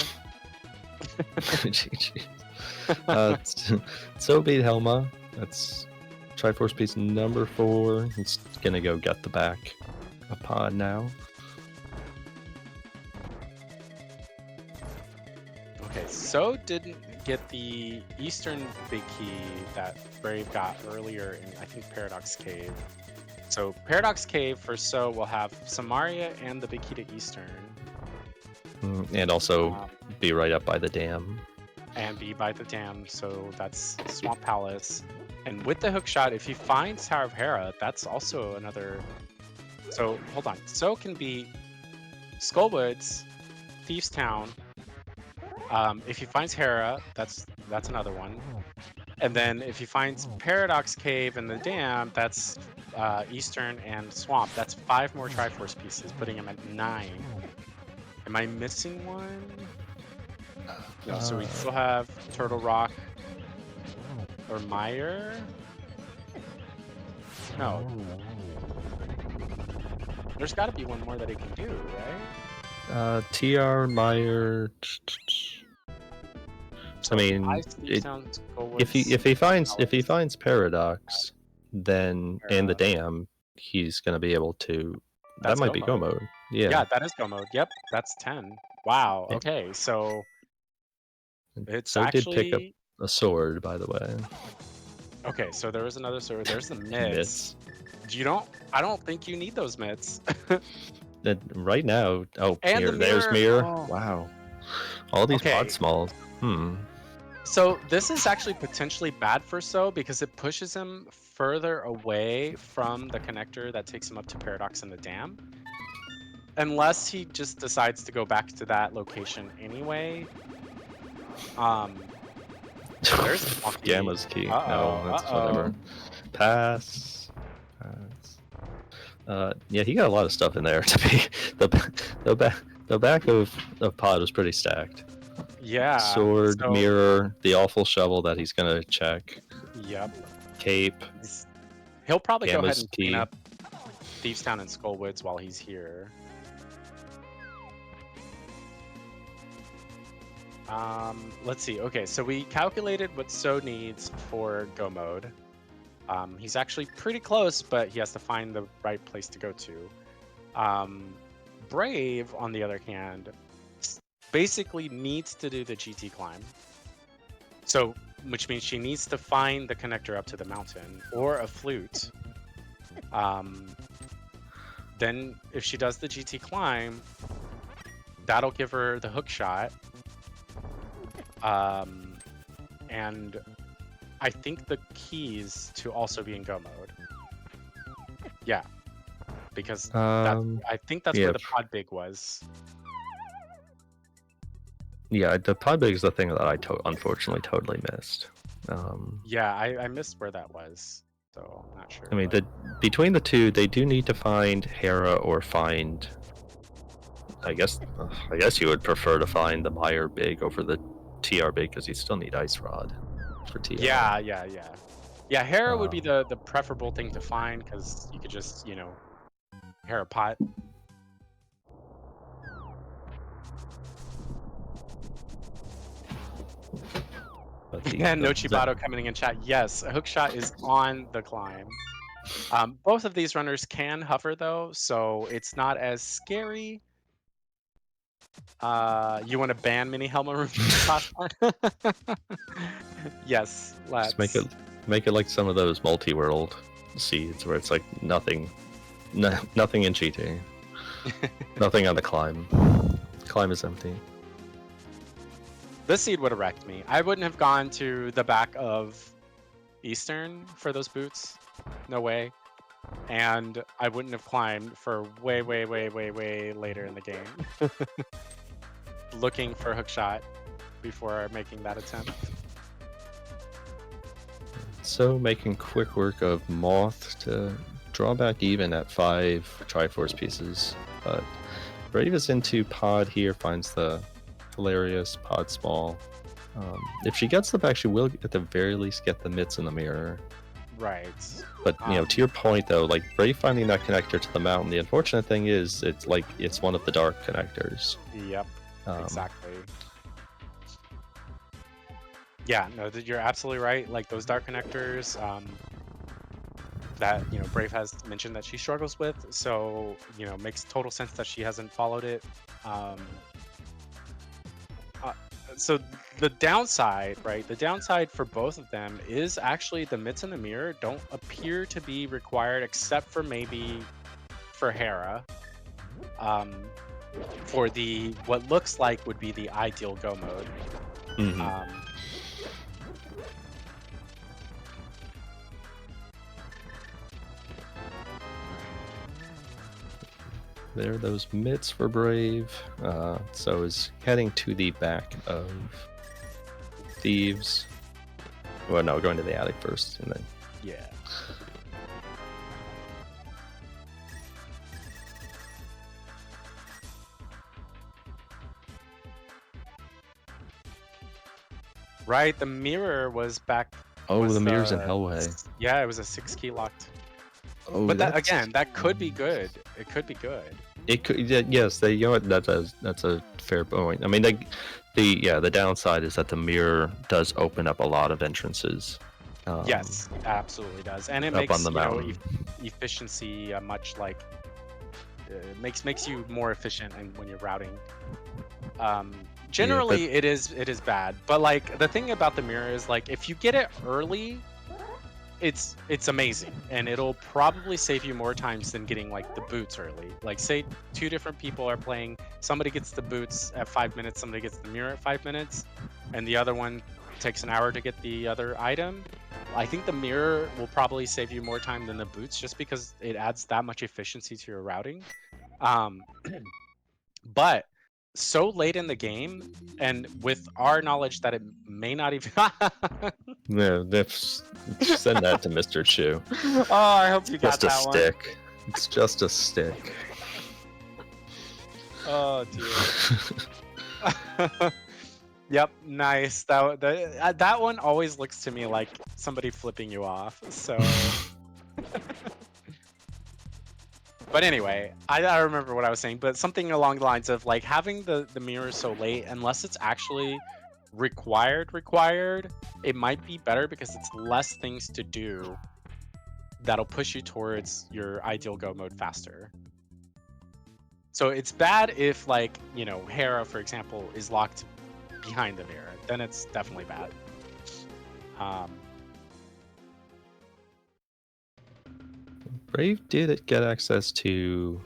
GG. So beat Helma. That's Triforce piece number 4. He's gonna go get the back of pod now. Okay, So didn't get the Eastern big key that Brave got earlier in, I think, Paradox Cave. So Paradox Cave for So will have Samaria and the big key to Eastern. And also be right up by the dam. And be by the dam, so that's Swamp Palace. And with the hook shot, if he finds Tower of Hera, that's also another... So, hold on. So can be Skullwoods, Thieves Town. If he finds Hera, that's another one. And then if he finds Paradox Cave and the dam, that's Eastern and Swamp. That's 5 more Triforce pieces, putting him at 9. Am I missing one? No, so we still have Turtle Rock or Mire? No. There's got to be one more that he can do, right? TR, Mire. So I mean, if he finds Paradox, then and the dam, he's gonna be able to. That might be go mode. Yeah. Yeah, that is go mode. Yep, that's 10. Wow. Okay, so it's actually did pick up a sword, by the way. Okay, so there was another sword. There's the mitts. I don't think you need those mitts. Right now. Oh, and there's mirror. Oh. Wow. All these pod smalls. So this is actually potentially bad for So because it pushes him further away from the connector that takes him up to Paradox and the dam. Unless he just decides to go back to that location anyway. There's Gamma's key. No, that's whatever. Pass. Yeah, he got a lot of stuff in there to be the back of pod was pretty stacked. Yeah. Sword, mirror, the awful shovel that he's gonna check. Yep. Cape. He'll probably go ahead and clean up Thieves Town and Skullwoods while he's here. Let's see. Okay, so we calculated what So needs for go mode. He's actually pretty close, but he has to find the right place to go to. Brave, on the other hand, basically needs to do the GT climb. So, which means she needs to find the connector up to the mountain or a flute. Then if she does the GT climb, that'll give her the hook shot. And I think the keys to also be in go mode. Yeah, because I think that's where the pod big was. Yeah, the pod big is the thing that I unfortunately totally missed. Yeah, I missed where that was, so I'm not sure. I mean, between the two, they do need to find Hera or find. I guess you would prefer to find the Mire big over the TR big because you still need Ice Rod for TR. Yeah. Hera would be the preferable thing to find because you could just Hera pot. And No Chibato coming in chat. Yes, a hook shot is on the climb. Both of these runners can hover though, so it's not as scary. You want to ban mini Helma room? Yes, let's just make it like some of those multi-world seeds where it's like nothing in GT, nothing on the climb. Climb is empty. This seed would have wrecked me. I wouldn't have gone to the back of Eastern for those boots. No way. And I wouldn't have climbed for way later in the game. Looking for a hook shot before making that attempt. So making quick work of Moth to draw back even at 5 Triforce pieces. But Brave is into pod here, finds the hilarious pod small. If she gets the back, she will at the very least get the mitts in the mirror. Right. But to your point though, like Brave finding that connector to the mountain, the unfortunate thing is it's one of the dark connectors. Yep. Exactly. Yeah, no, you're absolutely right. Like those dark connectors that Brave has mentioned that she struggles with, so makes total sense that she hasn't followed it. So the downside, right? The downside for both of them is actually the mitts in the mirror don't appear to be required except for maybe for Hera. for the what looks like would be the ideal go mode. There, those mitts for Brave. So is heading to the back of Thieves. Well, no, going to the attic first, and then yeah. Right, the mirror was back. Oh, the mirror's in Hellway. Yeah, it was a 6 key locked. Oh, but that, again, that could be good. It could be good. It could, yes. You know what? That's a fair point. I mean, the downside is that the mirror does open up a lot of entrances. Yes, it absolutely does, and it makes efficiency much like makes you more efficient when you're routing. Generally, it is bad, but like the thing about the mirror is like if you get it early, it's amazing, and it'll probably save you more times than getting like the boots early. Like say 2 different people are playing, somebody gets the boots at 5 minutes, somebody gets the mirror at 5 minutes, and the other one takes an hour to get the other item. I think the mirror will probably save you more time than the boots just because it adds that much efficiency to your routing. But so late in the game, and with our knowledge that it may not even No, send that to Mr. Chu. Oh, I hope you got that one. Just a stick. It's just a stick. Oh dear. Yep, nice. That one always looks to me like somebody flipping you off. So, but anyway, I remember what I was saying. But something along the lines of like having the mirror so late, unless it's actually required, it might be better because it's less things to do that'll push you towards your ideal go mode faster. So it's bad if like Hera, for example, is locked behind the mirror, then it's definitely bad. Brave did get access to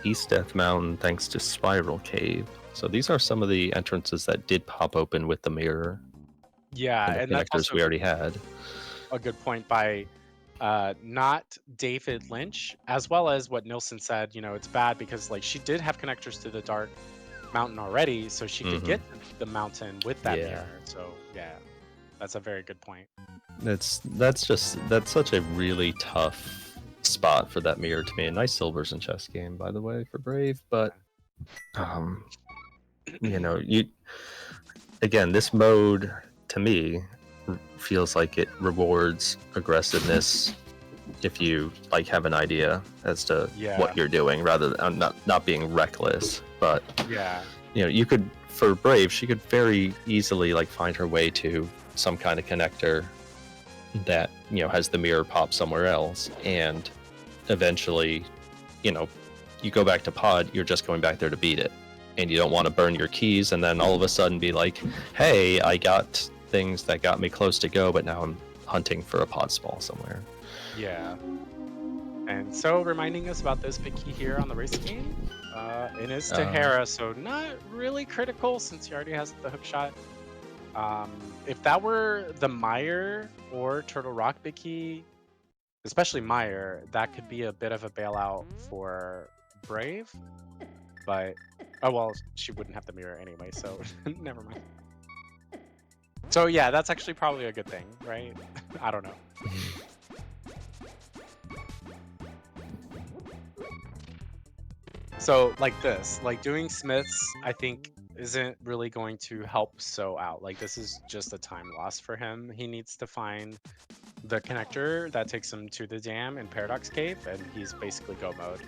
East Death Mountain thanks to Spiral Cave. So these are some of the entrances that did pop open with the mirror. Yeah, and the connectors we already had. A good point by not David Lynch, as well as what Nilsson said. It's bad because like she did have connectors to the Dark Mountain already, so she could get the mountain with that mirror. So yeah, that's a very good point. That's such a really tough spot for that mirror to be. A nice silvers and chess game, by the way, for Brave, but again, this mode to me feels like it rewards aggressiveness if you like have an idea as to what you're doing, rather than not being reckless. But you could, for Brave, she could very easily like find her way to some kind of connector that has the mirror pop somewhere else, and eventually you go back to pod, you're just going back there to beat it, and you don't want to burn your keys and then all of a sudden be like, hey, I got things that got me close to go, but now I'm hunting for a pod small somewhere. Yeah. And so reminding us about this big key here on the race game, it is to Hera, so not really critical since he already has the hook shot. If that were the Meyer or Turtle Rock big key, especially Meyer, that could be a bit of a bailout for Brave. But, oh well, she wouldn't have the mirror anyway, so never mind. So yeah, that's actually probably a good thing, right? I don't know. So like this, like doing Smiths, I think isn't really going to help So out. Like this is just a time loss for him. He needs to find the connector that takes him to the dam in Paradox Cave, and he's basically go mode.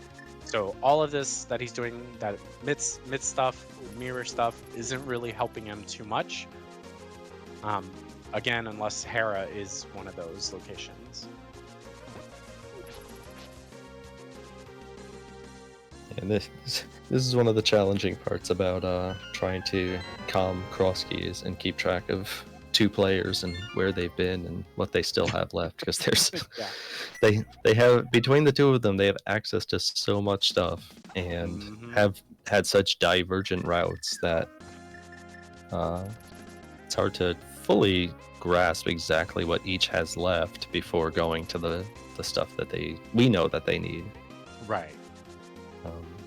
So all of this that he's doing, that mid stuff, mirror stuff, isn't really helping him too much. Again, unless Hera is one of those locations. And this is one of the challenging parts about trying to calm cross keys and keep track of two players and where they've been and what they still have left, because there's Yeah. they have, between the two of them, they have access to so much stuff and have had such divergent routes that it's hard to fully grasp exactly what each has left before going to the stuff that we know that they need. Right.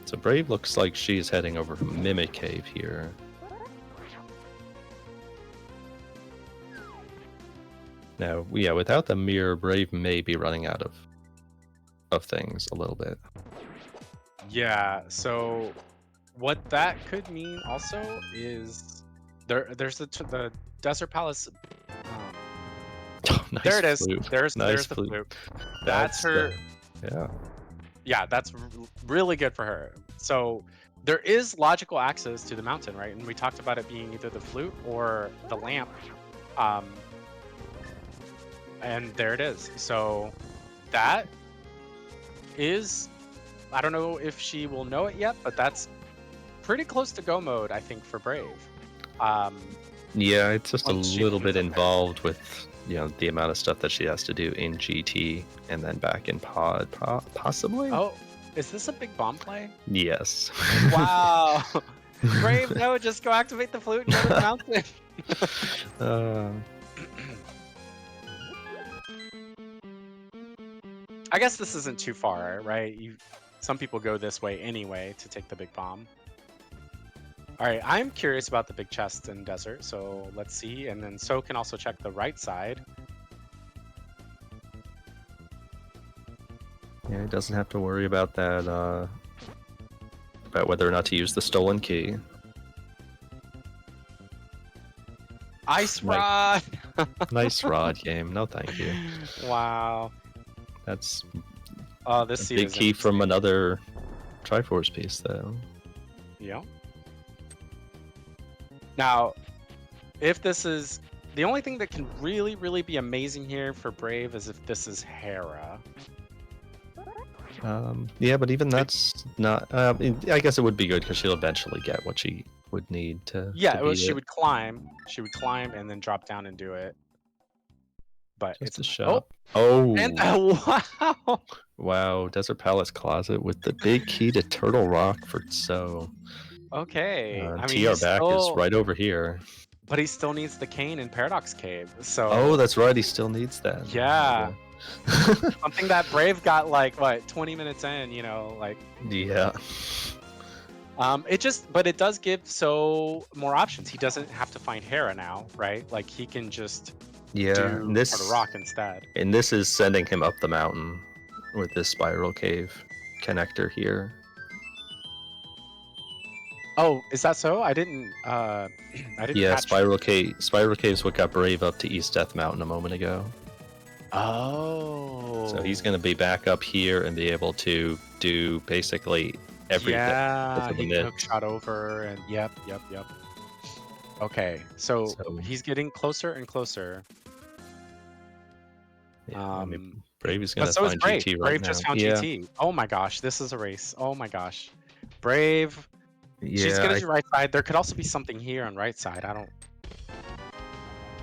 So Brave looks like she's heading over to Mimic Cave here. Now, yeah, without the mirror, Brave may be running out of things a little bit. Yeah, so what that could mean also is there's the Desert Palace. Nice there it is. Flute. There's Nice the flute. flute. That's her. Yeah. Yeah, that's really good for her. So there is logical access to the mountain, right? And we talked about it being either the flute or the lamp. And there it is. So that is, I don't know if she will know it yet, but that's pretty close to go mode, I think, for Brave. Yeah, it's just a little bit involved with, you know, the amount of stuff that she has to do in GT and then back in Pod, possibly? Oh, is this a big bomb play? Yes. Wow. Brave, no, just go activate the flute and go to the mountain. I guess this isn't too far, right? Some people go this way anyway to take the big bomb. All right, I'm curious about the big chest in desert, so let's see. And then So can also check the right side. Yeah, he doesn't have to worry about that, about whether or not to use the stolen key. Ice Rod! Nice rod game. No, thank you. Wow. That's this a big key from another Triforce piece, though. Yeah. Now, if this is... The only thing that can really, really be amazing here for Brave is if this is Hera. Yeah, but even that's not... I guess it would be good because she'll eventually get what she would need to... Yeah, she would climb. She would climb and then drop down and do it. But just it's a shot. Oh! And, wow! Wow, Desert Palace Closet with the big key to Turtle Rock for Tso. Okay. I mean, TR back is right over here. But he still needs the cane in Paradox Cave, so... Oh, that's right, he still needs that. Yeah. Something that Brave got, like, what, 20 minutes in, you know, like... Yeah. But it does give So more options. He doesn't have to find Hera now, right? Like, he can just do Turtle Rock instead. And this is sending him up the mountain with this Spiral Cave connector here. Oh, is that so? I didn't Yeah, Spiral Cave's what got Brave up to East Death Mountain a moment ago. Oh. So he's going to be back up here and be able to do basically everything. Yeah, he can hook shot over and yep. Okay, so he's getting closer and closer. Yeah, Brave is going to find Brave. GT right Brave now. just found GT. Oh my gosh, this is a race. Oh my gosh. Brave. Yeah, she's going to right side. There could also be something here on right side. I don't...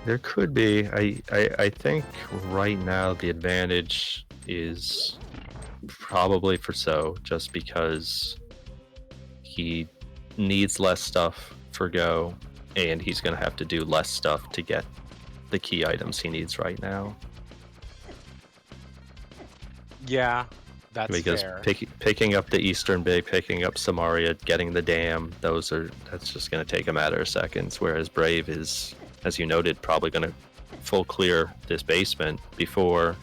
There could be. I think right now the advantage is probably for So, just because he needs less stuff for Go, and he's going to have to do less stuff to get the key items he needs right now. Yeah, that's fair. Picking up the Eastern Big, picking up Samaria, getting the dam, that's just going to take a matter of seconds, whereas Brave is, as you noted, probably going to full clear this basement before,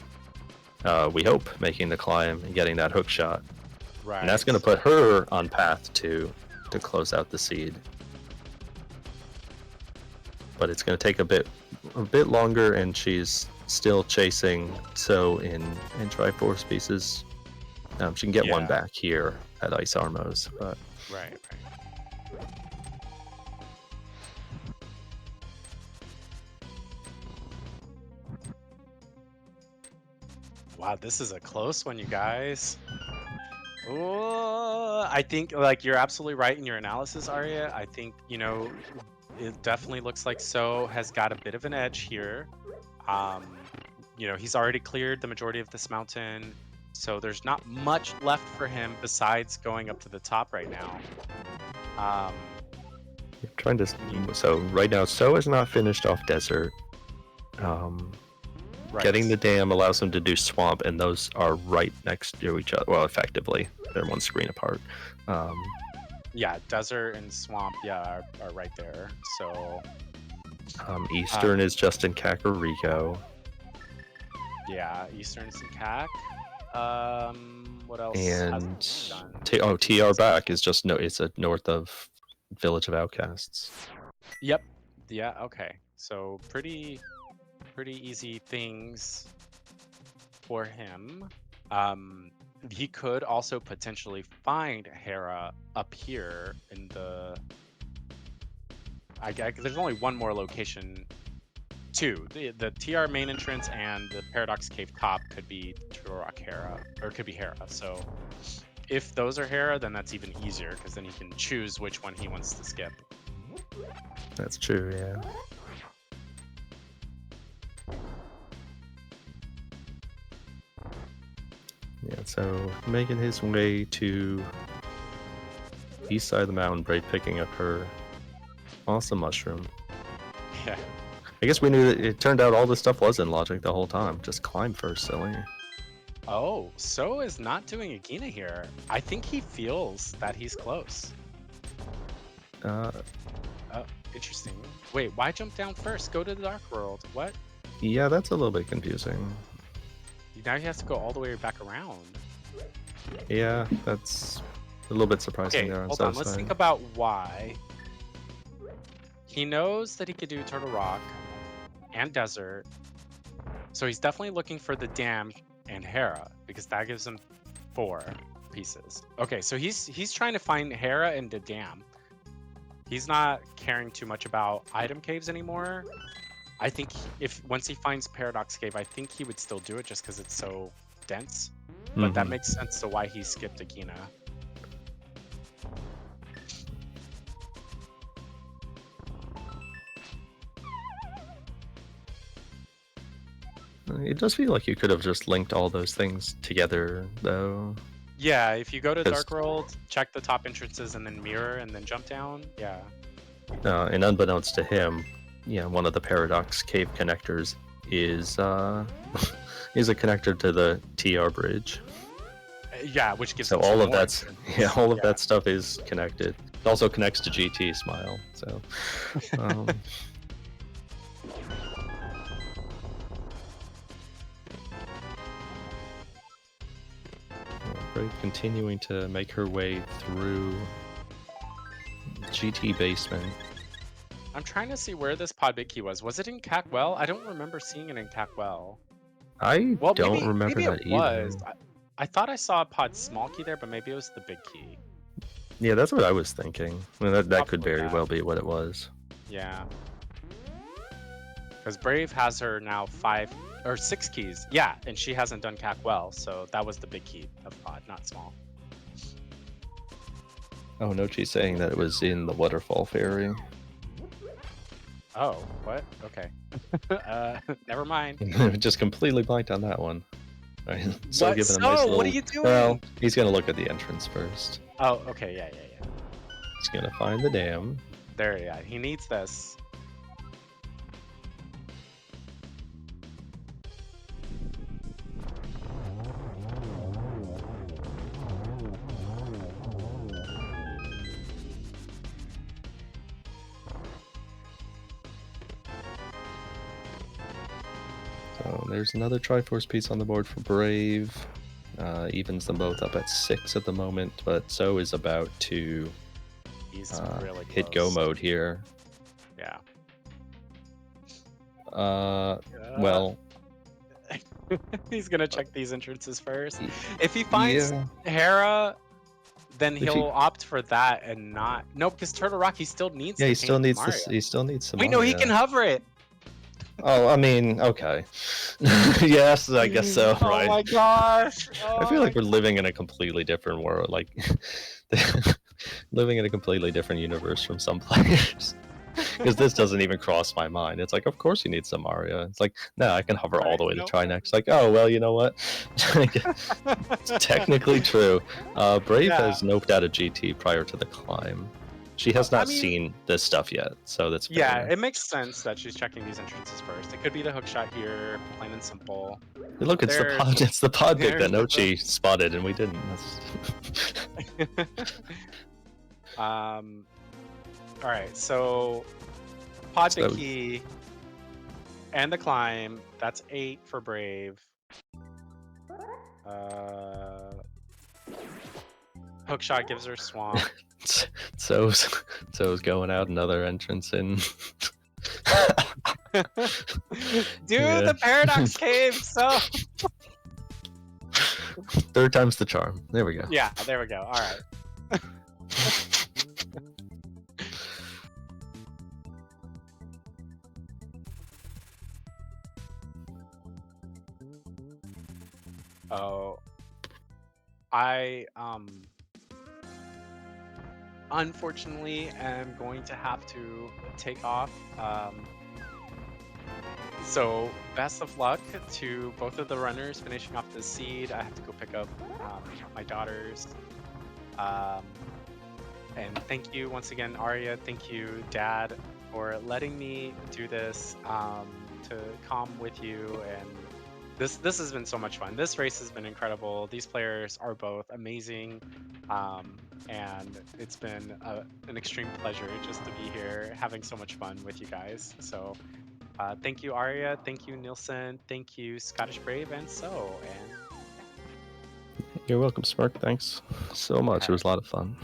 we hope, making the climb and getting that hook shot. Right. And that's going to put her on path to close out the seed. But it's going to take a bit longer, and she's still chasing So in Triforce pieces. She can get one back here at Ice Armos, but... Right. Wow, this is a close one, you guys. Oh, I think, like, you're absolutely right in your analysis, Arya. I think, you know, it definitely looks like So has got a bit of an edge here. You know, he's already cleared the majority of this mountain, so there's not much left for him besides going up to the top right now. You're trying to. So right now, So is not finished off desert. Getting the dam allows him to do swamp, and those are right next to each other. Well, effectively, they're one screen apart. Yeah, desert and swamp, yeah, are right there. So Eastern is just in Kakariko. Yeah, Eastern is in Kak. What else? And TR back is just it's a north of Village of Outcasts. Yep. Yeah. Okay. So pretty easy things for him. He could also potentially find Hera up here in the. There's only one more location. Two. The TR main entrance and the Paradox Cave top could be Turok Hera, or it could be Hera. So if those are Hera, then that's even easier because then he can choose which one he wants to skip. That's true, yeah. Yeah, so making his way to east side of the mountain, Brave picking up her awesome mushroom. Yeah. I guess we knew that it turned out all this stuff was in logic the whole time. Just climb first, silly. Oh, So is not doing Agina here. I think he feels that he's close. Interesting. Wait, why jump down first? Go to the Dark World. What? Yeah, that's a little bit confusing. Now he has to go all the way back around. Yeah, that's a little bit surprising there. Hold on. Let's think about why. He knows that he could do Turtle Rock and Desert, so he's definitely looking for the Dam and Hera because that gives him 4 pieces. Okay, so he's trying to find Hera and the Dam. He's not caring too much about item caves anymore. I think once he finds Paradox Cave, I think he would still do it just because it's so dense. But that makes sense to why he skipped Agina. It does feel like you could have just linked all those things together, though. Yeah, if you go to Dark World, check the top entrances and then mirror and then jump down, yeah. And unbeknownst to him, one of the Paradox Cave connectors is is a connector to the TR bridge. Yeah, which gives so all of that's all of that stuff is connected. It also connects to GT Smile. So. Brave continuing to make her way through GT basement. I'm trying to see where this pod big key was. Was it in Cackwell? I don't remember seeing it in Cackwell. I don't remember maybe that it either. Was. I thought I saw a pod small key there, but maybe it was the big key. Yeah, that's what I was thinking. I mean, that could very well be what it was. Yeah. Because Brave has her now 5 or 6 keys. Yeah, and she hasn't done Cackwell, so that was the big key of pod, not small. Oh, Nochi's saying that it was in the Waterfall Ferry. Oh, what? Okay. Never mind. Just completely blanked on that one. Right. So what? giving a nice little... What are you doing? Well, he's gonna look at the entrance first. Oh, okay, yeah. He's gonna find the dam. There, yeah. He needs this. So there's another Triforce piece on the board for Brave. Evens them both up at 6 at the moment, but So is about to really hit go mode here. Yeah. Well, he's gonna check these entrances first. If he finds Hera, then he'll opt for that and not because Turtle Rock he still needs. Yeah, he still needs this. He still needs some. Wait, no, he can hover it. Oh, I mean, okay. Yes, I guess so, right? Oh my gosh. I feel like we're living in a completely different world, like living in a completely different universe from some players. Because this doesn't even cross my mind. It's like, of course you need some Aria. It's like, no, I can hover all the way to try next. Like, oh, well, you know what? It's technically true. Brave has noped out a GT prior to the climb. She has not seen this stuff yet, so that's fair. Yeah, it makes sense that she's checking these entrances first. It could be the hookshot here, plain and simple. Hey, look, it's the pod pick that Nochi spotted and we didn't. All right, so pod pick key and the climb. That's 8 for Brave. Hookshot gives her swamp. So's going out another entrance in. Dude, the Paradox Cave, so. Third time's the charm. There we go. Yeah, there we go. All right. Oh, I unfortunately am going to have to take off. So best of luck to both of the runners finishing off this seed. I have to go pick up my daughters. And thank you once again, Arya. Thank you, Dad, for letting me do this to calm with you. And this has been so much fun. This race has been incredible. These players are both amazing. And it's been an extreme pleasure just to be here having so much fun with you guys. So thank you, Arya. Thank you, Nielsen. Thank you, Scottish Brave, and So. And you're welcome, Smirk. Thanks so much. It was a lot of fun.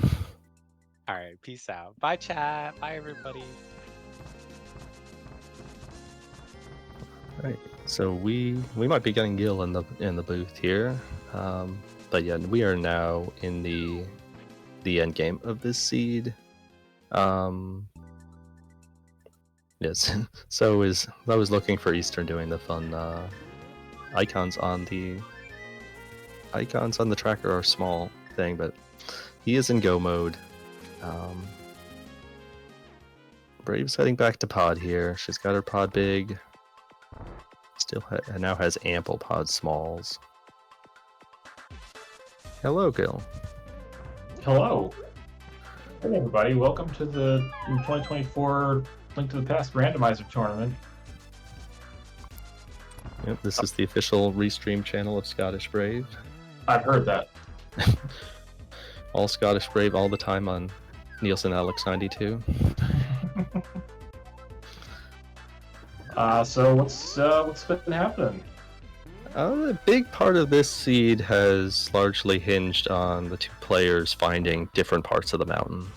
All right, peace out. Bye, chat. Bye, everybody. All right, so we might be getting Gil in the booth here, but yeah, we are now in the end game of this seed. Yes, so I was looking for Eastern doing the fun icons on the tracker are small thing, but he is in go mode. Brave's heading back to pod here. She's got her pod big. Still now has ample pod smalls. Hello, Gil. Hello. Hey, everybody. Welcome to the 2024 Link to the Past randomizer tournament. Yep, this is the official Restream channel of Scottish Brave. I've heard that. All Scottish Brave all the time on Nielsen Alex 92. So what's been happening? A big part of this seed has largely hinged on the two players finding different parts of the mountain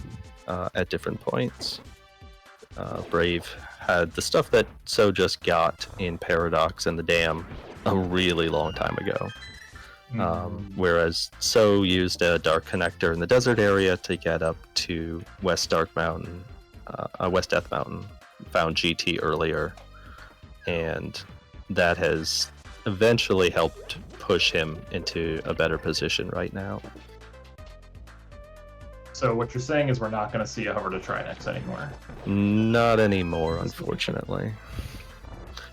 at different points. Brave had the stuff that So just got in Paradox and the Dam a really long time ago. Whereas So used a dark connector in the desert area to get up to West Death Mountain, found GT earlier, and that has eventually helped push him into a better position right now. So what you're saying is we're not going to see a hover to Trinex anymore? Not anymore, unfortunately.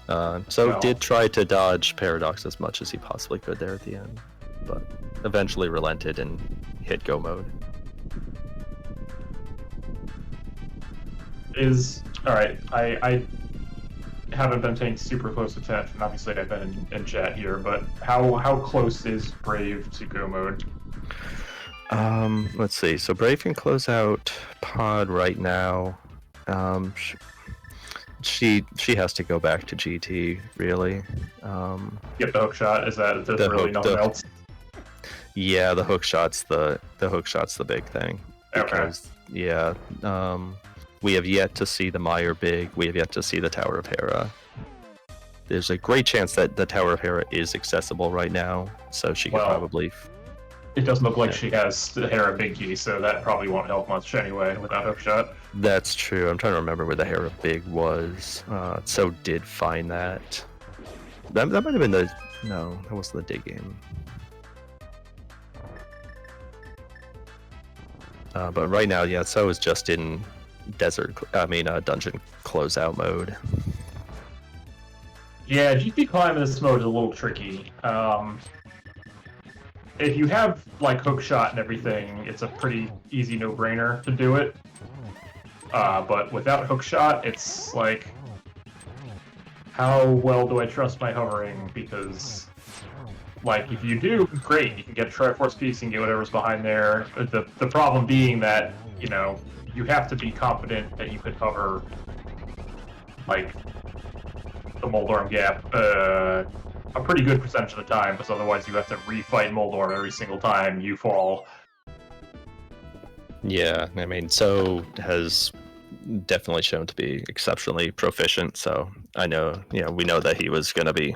So did try to dodge Paradox as much as he possibly could there at the end, but eventually relented and hit go mode. Alright, I haven't been paying super close attention. Obviously I've been in chat here, but how close is Brave to go mode? Let's see. So Brave can close out pod right now. She has to go back to GT, really. Get the hook shot. Is that there's really nothing else? Yeah, the hook shot's the big thing. Because, yeah, we have yet to see the Meyer big. We have yet to see the Tower of Hera. There's a great chance that the Tower of Hera is accessible right now, so she can probably. It doesn't look like she has the Hera big key, so that probably won't help much anyway without hook shot. That's true. I'm trying to remember where the Hera big was. So did find that. That might have been the. No, that wasn't the dig game. But right now, yeah, So is just in dungeon closeout mode. Yeah, GT climb in this mode is a little tricky. If you have like hook shot and everything, it's a pretty easy no-brainer to do it. But without hook shot, it's like, how well do I trust my hovering? Because, like, if you do, great, you can get a Triforce piece and get whatever's behind there. The problem being that, you know, you have to be confident that you could hover, like, the Moldorm gap a pretty good percentage of the time, because otherwise you have to refight Moldorm every single time you fall. Yeah, I mean, Tso has definitely shown to be exceptionally proficient, so I know, we know that he was going to be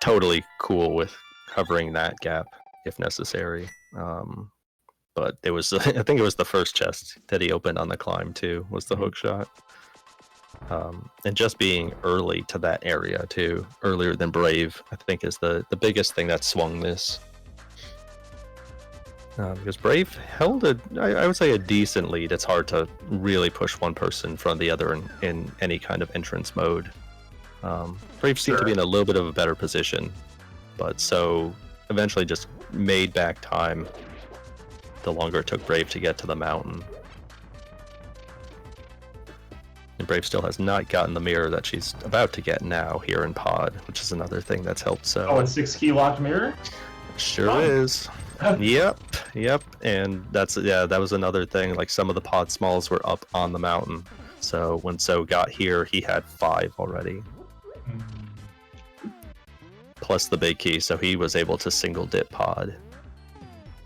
totally cool with covering that gap if necessary. But it was, I think it was the first chest that he opened on the climb too, was the hook shot. And just being early to that area too, earlier than Brave, I think is the biggest thing that swung this. Because Brave held I would say a decent lead. It's hard to really push one person in front of the other in any kind of entrance mode. Brave seemed to be in a little bit of a better position, but so eventually just made back time the longer it took Brave to get to the mountain. And Brave still has not gotten the mirror that she's about to get now here in Pod, which is another thing that's helped. So. Oh, a 6-key locked mirror? Sure is. Yep. And that was another thing. Like, some of the pod smalls were up on the mountain. So when Tso got here, he had 5 already. Plus the big key, so he was able to single dip Pod.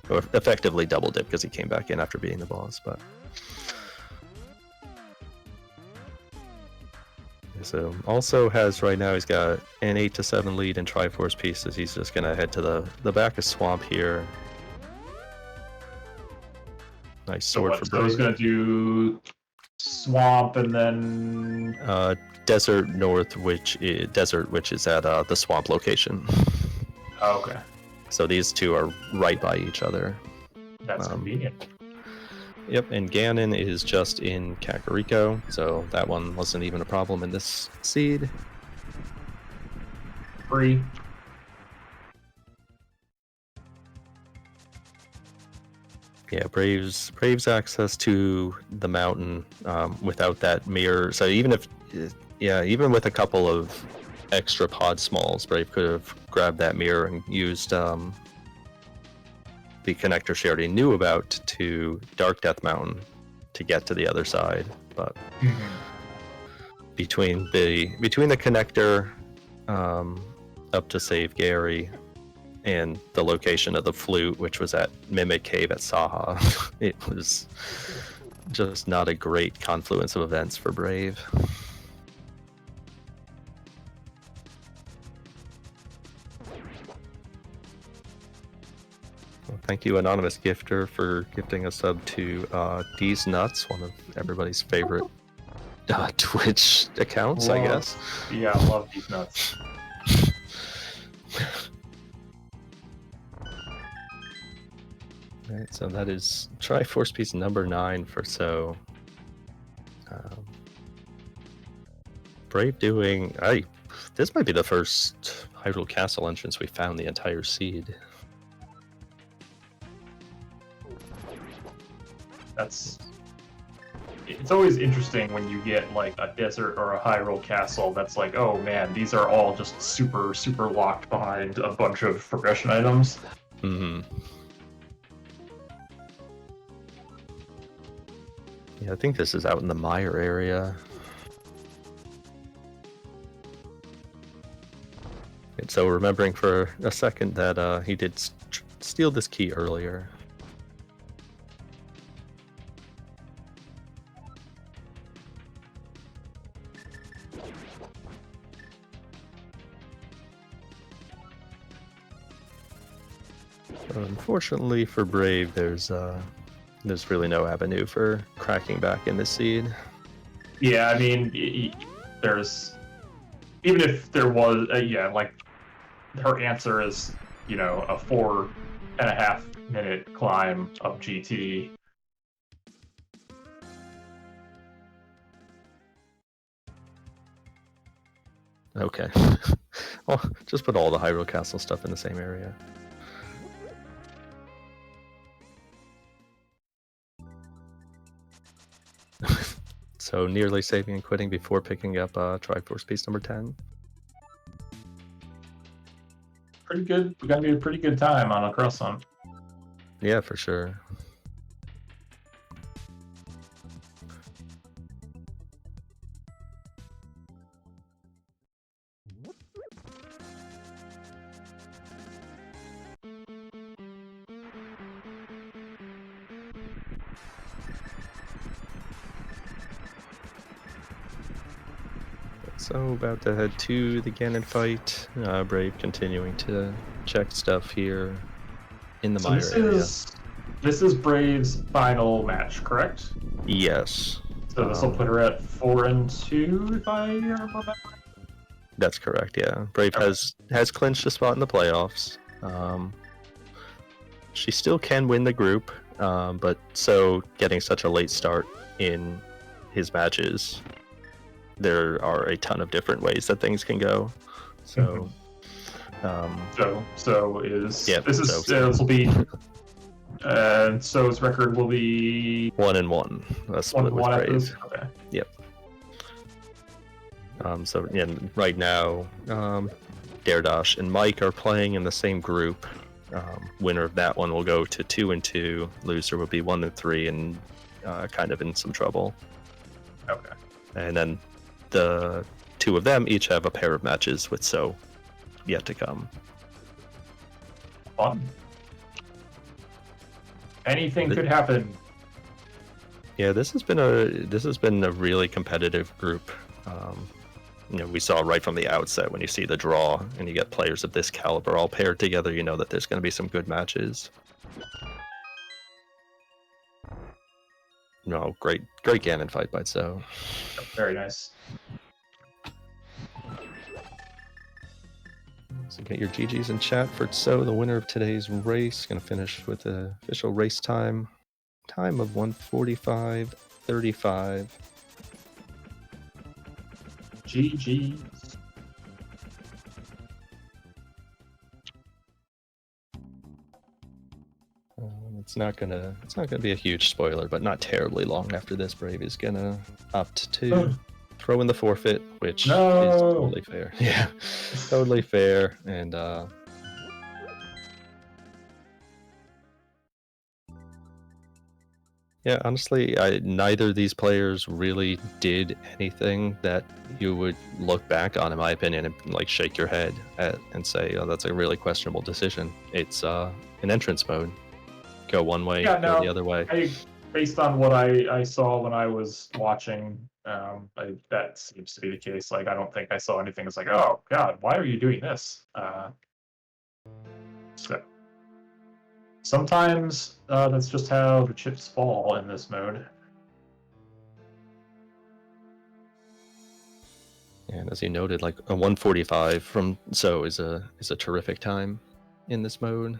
Or effectively double dip, because he came back in after beating the boss, but... So also has right now, he's got an 8 to 7 lead in Triforce pieces. He's just gonna head to the back of Swamp here. Nice sword for Brave. So he's gonna do Swamp and then Desert North, which is at the Swamp location. Oh, okay. So these two are right by each other. That's convenient. Yep, and Ganon is just in Kakariko, so that one wasn't even a problem in this seed. Free. Yeah, Brave's access to the mountain without that mirror. So even with a couple of extra pod smalls, Brave could have grabbed that mirror and used the connector she already knew about to Dark Death Mountain to get to the other side. But between the connector up to save Gary and the location of the flute, which was at Mimic Cave at Saha, it was just not a great confluence of events for Brave. Thank you, Anonymous Gifter, for gifting a sub to D's Nuts, one of everybody's favorite Twitch accounts, I guess. Yeah, I love D's Nuts. Alright, so that is Triforce piece number 9 for Tso. Brave doing... This might be the first Hyrule Castle entrance we found the entire seed. It's always interesting when you get like a desert or a Hyrule Castle that's like, oh man, these are all just super locked behind a bunch of progression items. Mm-hmm. Yeah, I think this is out in the Mire area. And so remembering for a second that he did steal this key earlier. Unfortunately for Brave, there's really no avenue for cracking back in this seed. Yeah, I mean, there's... Even if there was, like, her answer is, a 4.5 minute climb up GT. Okay. Well, just put all the Hyrule Castle stuff in the same area. So nearly saving and quitting before picking up Triforce piece number 10. Pretty good. We got to be a pretty good time on a cross hunt. Yeah, for sure. So about to head to the Ganon fight. Brave continuing to check stuff here in the mire area. This is Brave's final match, correct? Yes. So this will put her at 4-2, if I remember. That's correct. Yeah, Brave has clinched a spot in the playoffs. She still can win the group, but so getting such a late start in his matches, there are a ton of different ways that things can go. So, this will be. So's record will be 1-1. That's split with Brave. Okay. Yep. So yeah, right now, Daredash and Mike are playing in the same group. Winner of that one will go to 2-2. Loser will be 1-3 and kind of in some trouble. Okay. And then the two of them each have a pair of matches with So yet to come. Fun. Anything could happen. Yeah, this has been a really competitive group. We saw right from the outset when you see the draw and you get players of this caliber all paired together, you know that there's going to be some good matches. No, great Ganon fight by So. Very nice. So get your GGs in chat for So, the winner of today's race. Going to finish with the official race time of 1:45:35. GGs. It's not gonna be a huge spoiler, but not terribly long after this, Brave is gonna opt to throw in the forfeit, which is totally fair. Yeah, totally fair. And yeah, honestly, neither of these players really did anything that you would look back on, in my opinion, and like shake your head at and say, "Oh, that's a really questionable decision." It's an entrance mode. Go one way, go the other way. Based on what I saw when I was watching, that seems to be the case. Like, I don't think I saw anything that's like, "Oh God, why are you doing this?" So sometimes that's just how the chips fall in this mode. And as you noted, like a 1:45 from So is a terrific time in this mode.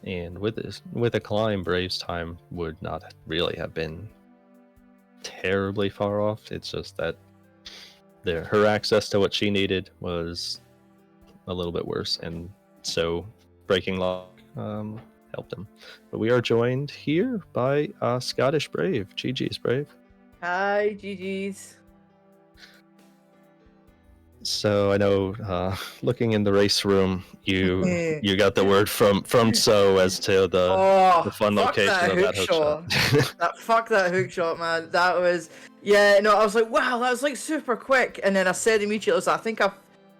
And with a climb, Brave's time would not really have been terribly far off. It's just that her access to what she needed was a little bit worse, and So breaking lock helped him. But we are joined here by Scottish Brave. GG's, Brave. Hi, GG's. So I know, looking in the race room, you got the word from So as to the fun location of that hook shot. Fuck that hook shot, man. That was I was like, wow, that was like super quick. And then I said immediately, I was like, I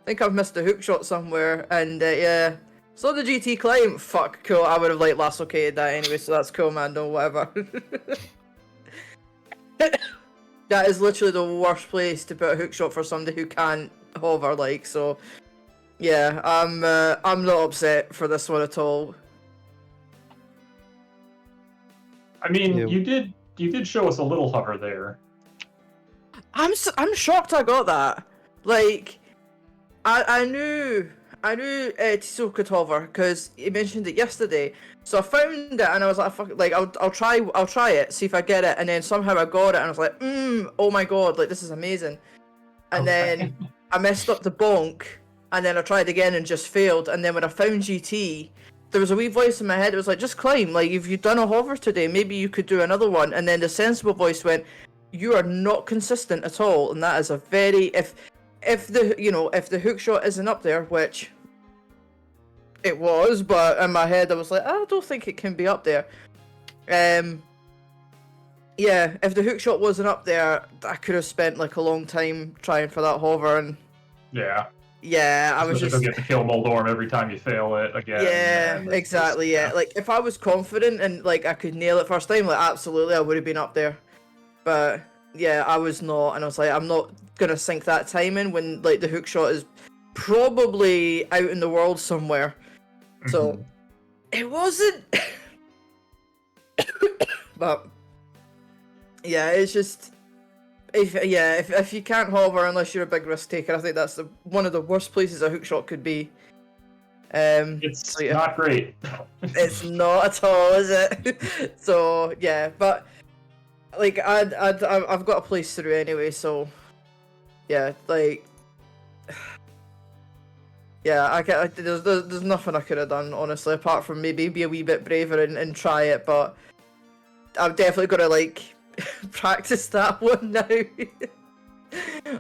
think I've missed a hook shot somewhere. And yeah, so the GT climb. Fuck, cool. I would have like lasso-cated that anyway, so that's cool, man. No, whatever. That is literally the worst place to put a hook shot for somebody who can't hover, like, so yeah, I'm not upset for this one at all. I mean, you did show us a little hover there. I'm shocked I got that. Like, I knew Tso could hover because he mentioned it yesterday. So I found it and I was like, fuck, like I'll try it, see if I get it, and then somehow I got it and I was like, oh my god, like this is amazing. and then I messed up the bonk, and then I tried again and just failed. And then when I found GT, there was a wee voice in my head that was like, just climb. Like, if you've done a hover today, maybe you could do another one. And then the sensible voice went, you are not consistent at all. And that is a very, if the hookshot isn't up there, which it was, but in my head I was like, I don't think it can be up there. Yeah, if the hookshot wasn't up there, I could have spent like a long time trying for that hover, and I was just get to kill Moldorm every time you fail it again. Yeah, exactly. Yeah, like if I was confident and like I could nail it first time, like absolutely I would have been up there. But yeah, I was not, and I was like, I'm not gonna sink that time in when like the hookshot is probably out in the world somewhere. So it wasn't. But yeah, it's just if you can't hover unless you're a big risk taker, I think that's one of the worst places a hookshot could be. It's not great. It's not at all, is it? So yeah, but like I've got a place through anyway, so yeah, like yeah, there's nothing I could have done honestly, apart from maybe be a wee bit braver and try it, but I'm definitely gonna like practice that one now.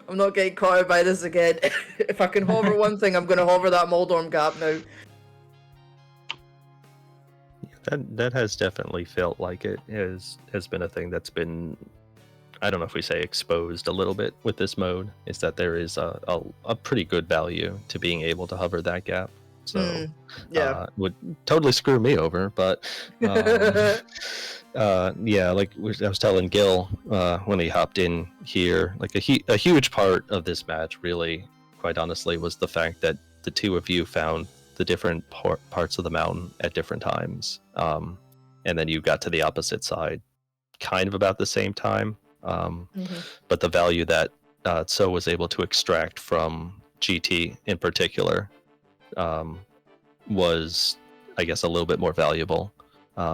I'm not getting caught out by this again. If I can hover one thing, I'm gonna hover that Moldorm gap now. That has definitely felt like it has been a thing that's been, I don't know if we say exposed a little bit with this mode, is that there is a pretty good value to being able to hover that gap. So would totally screw me over, but yeah, like I was telling Gil when he hopped in here, like a huge part of this match really, quite honestly, was the fact that the two of you found the different parts of the mountain at different times, and then you got to the opposite side kind of about the same time, but the value that Tso was able to extract from GT in particular was, I guess, a little bit more valuable,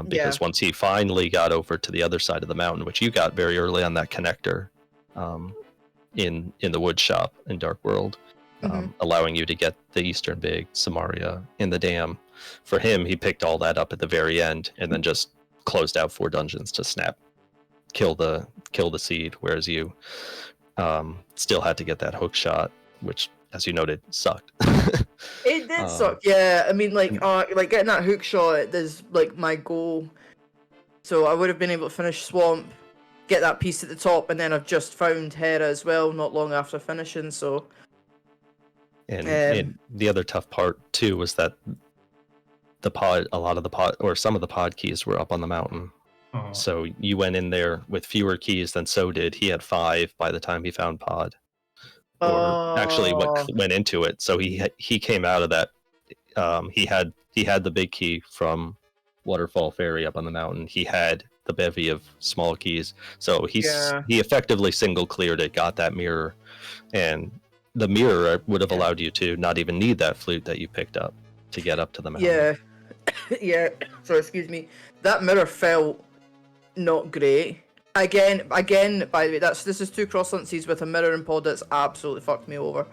because once he finally got over to the other side of the mountain, which you got very early on that connector in the wood shop in Dark World, allowing you to get the Eastern Big, Samaria, in the dam. For him, he picked all that up at the very end and then just closed out 4 dungeons to kill the seed, whereas you still had to get that hook shot, which, as you noted, sucked. It did suck, yeah. I mean, like getting that hook shot is like my goal. So I would have been able to finish Swamp, get that piece at the top, and then I've just found Hera as well, not long after finishing. So, and the other tough part too was that some of the pod keys were up on the mountain. So you went in there with fewer keys than So did. He had 5 by the time he found pod. Or actually went into it. So he came out of that. He had the big key from Waterfall Ferry up on the mountain. He had the bevy of small keys. So he effectively single cleared it, got that mirror, and the mirror would have allowed you to not even need that flute that you picked up to get up to the mountain. Yeah. So excuse me. That mirror felt not great. Again, by the way, this is 2 cross-huntsies with a mirror and pod that's absolutely fucked me over.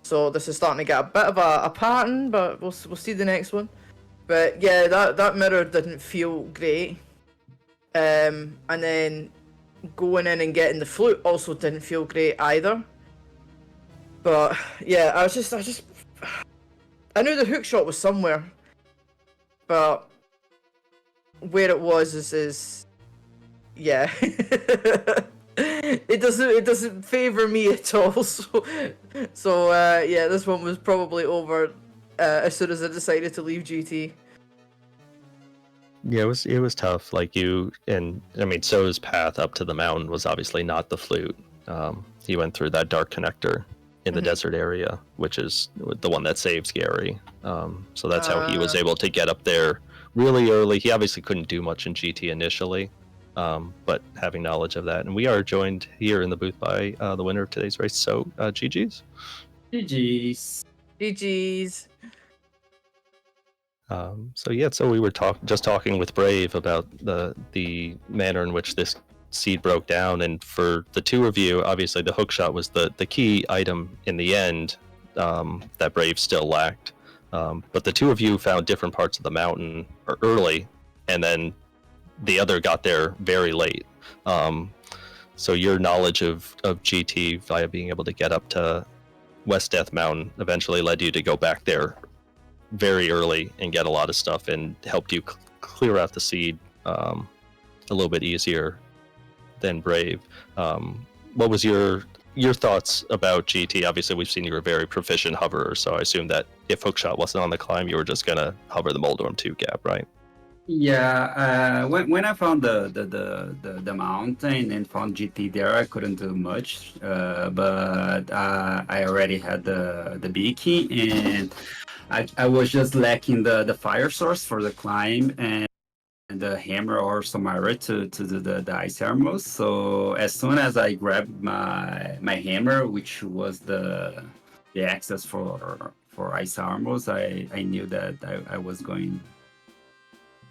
So this is starting to get a bit of a pattern, but we'll see the next one. But yeah, that mirror didn't feel great. And then going in and getting the flute also didn't feel great either. But yeah, I knew the hook shot was somewhere, but where it was is yeah. It doesn't favor me at all. So yeah, this one was probably over as soon as I decided to leave GT. Yeah, it was tough. Like So's path up to the mountain was obviously not the flute. He went through that dark connector in the desert area, which is the one that saves Gary. So that's how he was able to get up there really early. He obviously couldn't do much in GT initially, but having knowledge of that. And we are joined here in the booth by the winner of today's race. So GG's. GG's. So we were just talking with Brave about the manner in which this seed broke down, and for the two of you, obviously the hookshot was the key item in the end that Brave still lacked. But the two of you found different parts of the mountain early, and then the other got there very late. So your knowledge of GT via being able to get up to West Death Mountain eventually led you to go back there very early and get a lot of stuff, and helped you clear out the seed a little bit easier than Brave. What was your thoughts about GT? Obviously, we've seen you were a very proficient hoverer, so I assume that if hookshot wasn't on the climb, you were just gonna hover the Moldorm 2 gap, right? Yeah, when I found the mountain and found GT there, I couldn't do much. But I already had the beaky, and I was just lacking the fire source for the climb and the hammer or Samara to do the ice armors. So as soon as I grabbed my hammer, which was the access for ice armors, I knew that I was going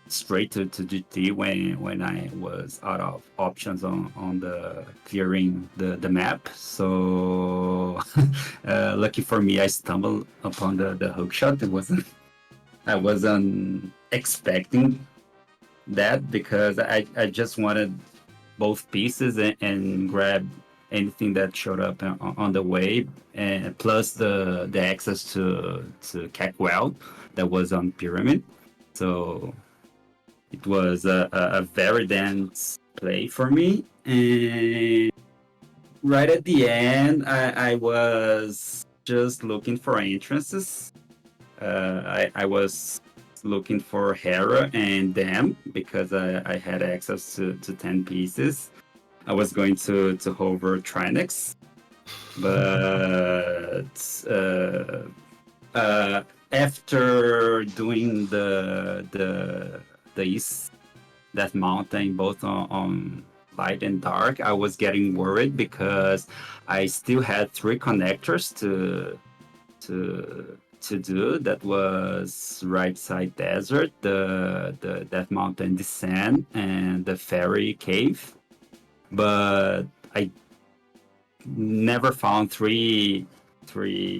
straight to GT when I was out of options on the clearing the map. So lucky for me, I stumbled upon the hookshot. I wasn't expecting that, because I just wanted both pieces and grab anything that showed up on the way, and plus the access to Cackwell that was on Pyramid. So it was a very dense play for me. And right at the end, I was just looking for entrances. I was looking for Hera and Dam, because I had access to 10 pieces. I was going to hover Trinex, but after doing the East Death Mountain both on light and dark, I was getting worried, because I still had 3 connectors to do. That was Right Side Desert, the Death Mountain Descent, and the Fairy Cave. But I never found three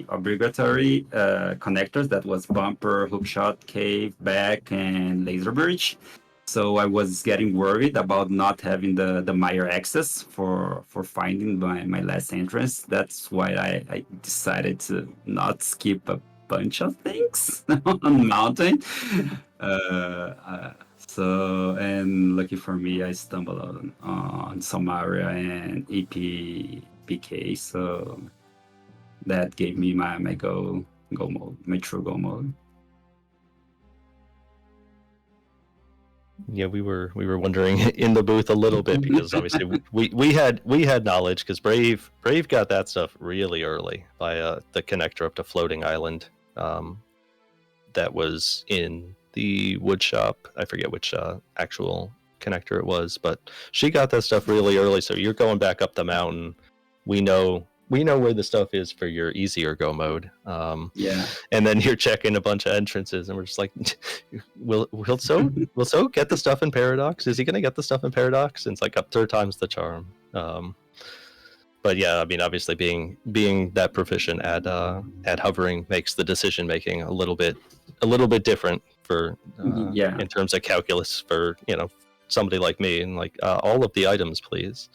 obligatory connectors. That was Bumper, Hookshot, Cave, Back, and Laser Bridge. So I was getting worried about not having the Meyer access for finding my last entrance. That's why I decided to not skip a bunch of things on Mountain. So, and lucky for me, I stumbled on Samaria and EPPK. So that gave me my go mode, my true go mode. Yeah, we were wondering in the booth a little bit, because obviously we had knowledge, because Brave got that stuff really early by the connector up to Floating Island, that was in the wood shop. I forget which actual connector it was, but she got that stuff really early. So you're going back up the mountain. We know where the stuff is for your easier go mode. Yeah. And then you're checking a bunch of entrances, and we're just like, will So get the stuff in Paradox? Is he going to get the stuff in Paradox? And it's like, up 3 times the charm. But yeah, I mean, obviously being that proficient at hovering makes the decision making a little bit different for in terms of calculus for somebody like me, and like all of the items, please.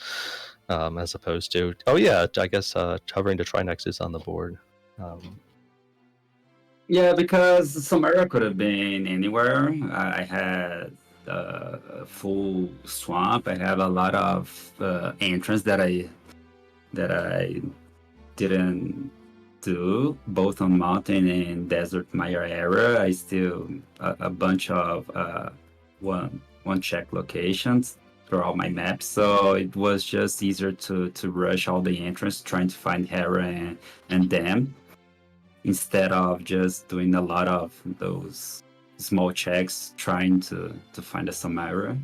As opposed to, I guess hovering to Trinex is on the board. Yeah, because Samara could have been anywhere. I had a full swamp. I have a lot of entrance that I didn't do, both on Mountain and Desert Maya area. I still a bunch of one check locations throughout my map, so it was just easier to rush all the entrance trying to find Hera and Dam, instead of just doing a lot of those small checks trying to find a Samara.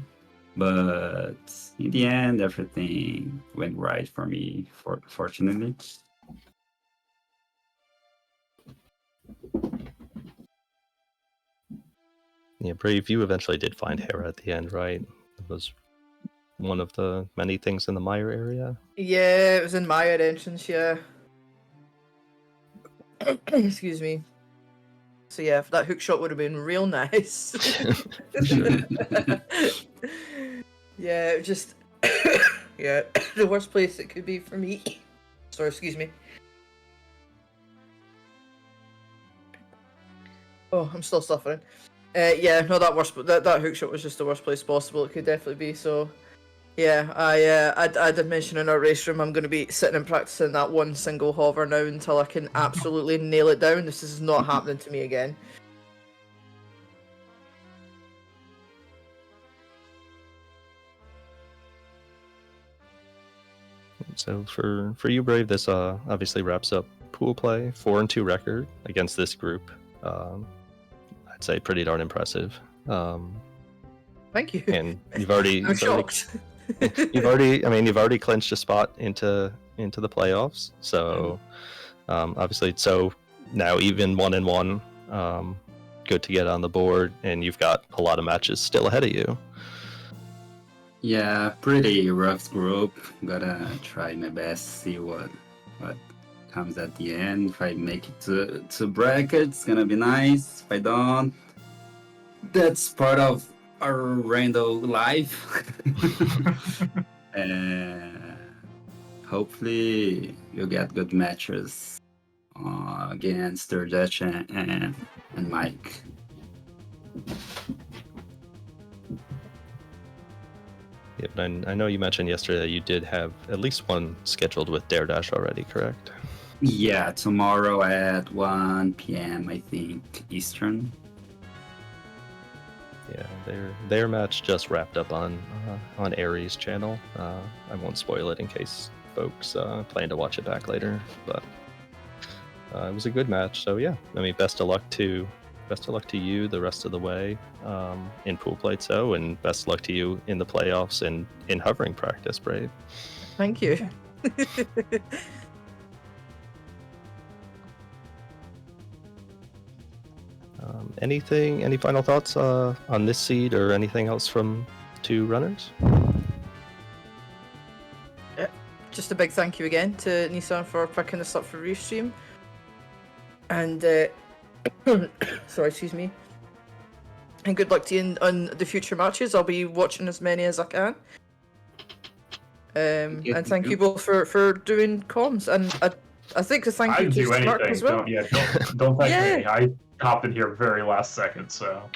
But in the end, everything went right for me, fortunately. Yeah, Brave, you eventually did find Hera at the end, right? It was one of the many things in the Mire area. Yeah, it was in Mire entrance, yeah. Excuse me. So yeah, that hook shot would have been real nice. Yeah, it was just yeah, the worst place it could be for me. Sorry, excuse me. Oh, I'm still suffering. Yeah, no, that hook shot was just the worst place possible. It could definitely be. So, yeah, I did mention in our race room I'm going to be sitting and practicing that one single hover now until I can absolutely nail it down. This is not happening to me again. So for you, Brave, this obviously wraps up pool play. 4-2 record against this group. I'd say pretty darn impressive. Thank you. And you've already I'm shocked. you've already clinched a spot into the playoffs. So obviously, so now even 1-1, good to get on the board, and you've got a lot of matches still ahead of you. Yeah, pretty rough group. Gotta try my best, see what comes at the end. If I make it to bracket, it's gonna be nice. If I don't, that's part of our random life. And hopefully you'll get good matches against Dutch and Mike. Yep, and I know you mentioned yesterday that you did have at least one scheduled with Dare Dash already, correct? Yeah, tomorrow at 1 p.m. I think Eastern. Yeah, their match just wrapped up on Aries channel. I won't spoil it in case folks plan to watch it back later, but it was a good match. So yeah, I mean, best of luck to you the rest of the way in pool play, Tso, and best of luck to you in the playoffs and in hovering practice, Brave. Thank you. Any final thoughts on this seed or anything else from two runners? Yeah, just a big thank you again to Nissan for picking this up for Restream. And sorry, excuse me. And good luck to you on the future matches. I'll be watching as many as I can. And thank you both for doing comms. And I think to thank you to Smirk as well. Don't thank me. I hopped in here very last second, so.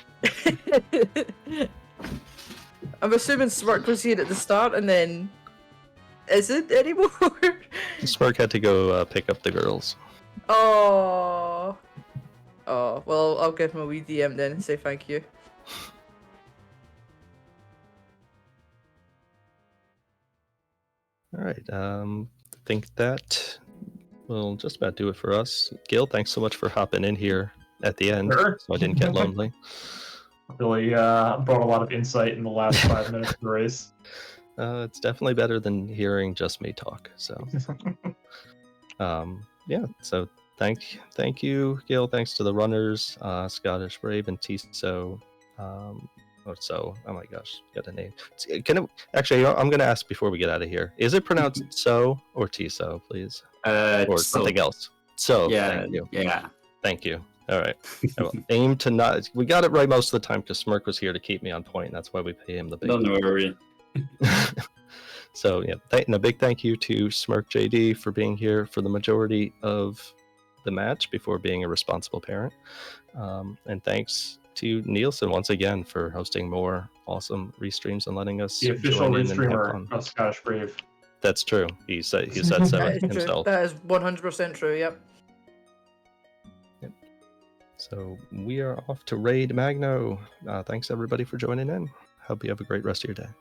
I'm assuming Smirk was here at the start, and then isn't anymore. Smirk had to go pick up the girls. Oh, well, I'll give him a wee DM then and say thank you. All right, I think that will just about do it for us. Gil, thanks so much for hopping in here at the end, Sure. so I didn't get lonely. Really brought a lot of insight in the last 5 minutes of the race. It's definitely better than hearing just me talk. So, yeah. So thank you, Gil. Thanks to the runners, Scottish Brave and Tso. So, oh my gosh, got a name. Actually, I'm going to ask before we get out of here. Is it pronounced Tso or Tso, please? Or something else? So, yeah, thank you. Yeah. Thank you. All right. I will aim to not. We got it right most of the time because Smirk was here to keep me on point. And that's why we pay him the big. Don't worry. So yeah, and a big thank you to Smirk JD for being here for the majority of the match before being a responsible parent. And thanks to Nielsen once again for hosting more awesome restreams and letting us the official join in and have restreamer fun. of Scottish Brave. That's true. He said so himself. That is 100% true. Yep. So we are off to raid Magno. Thanks everybody for joining in. Hope you have a great rest of your day.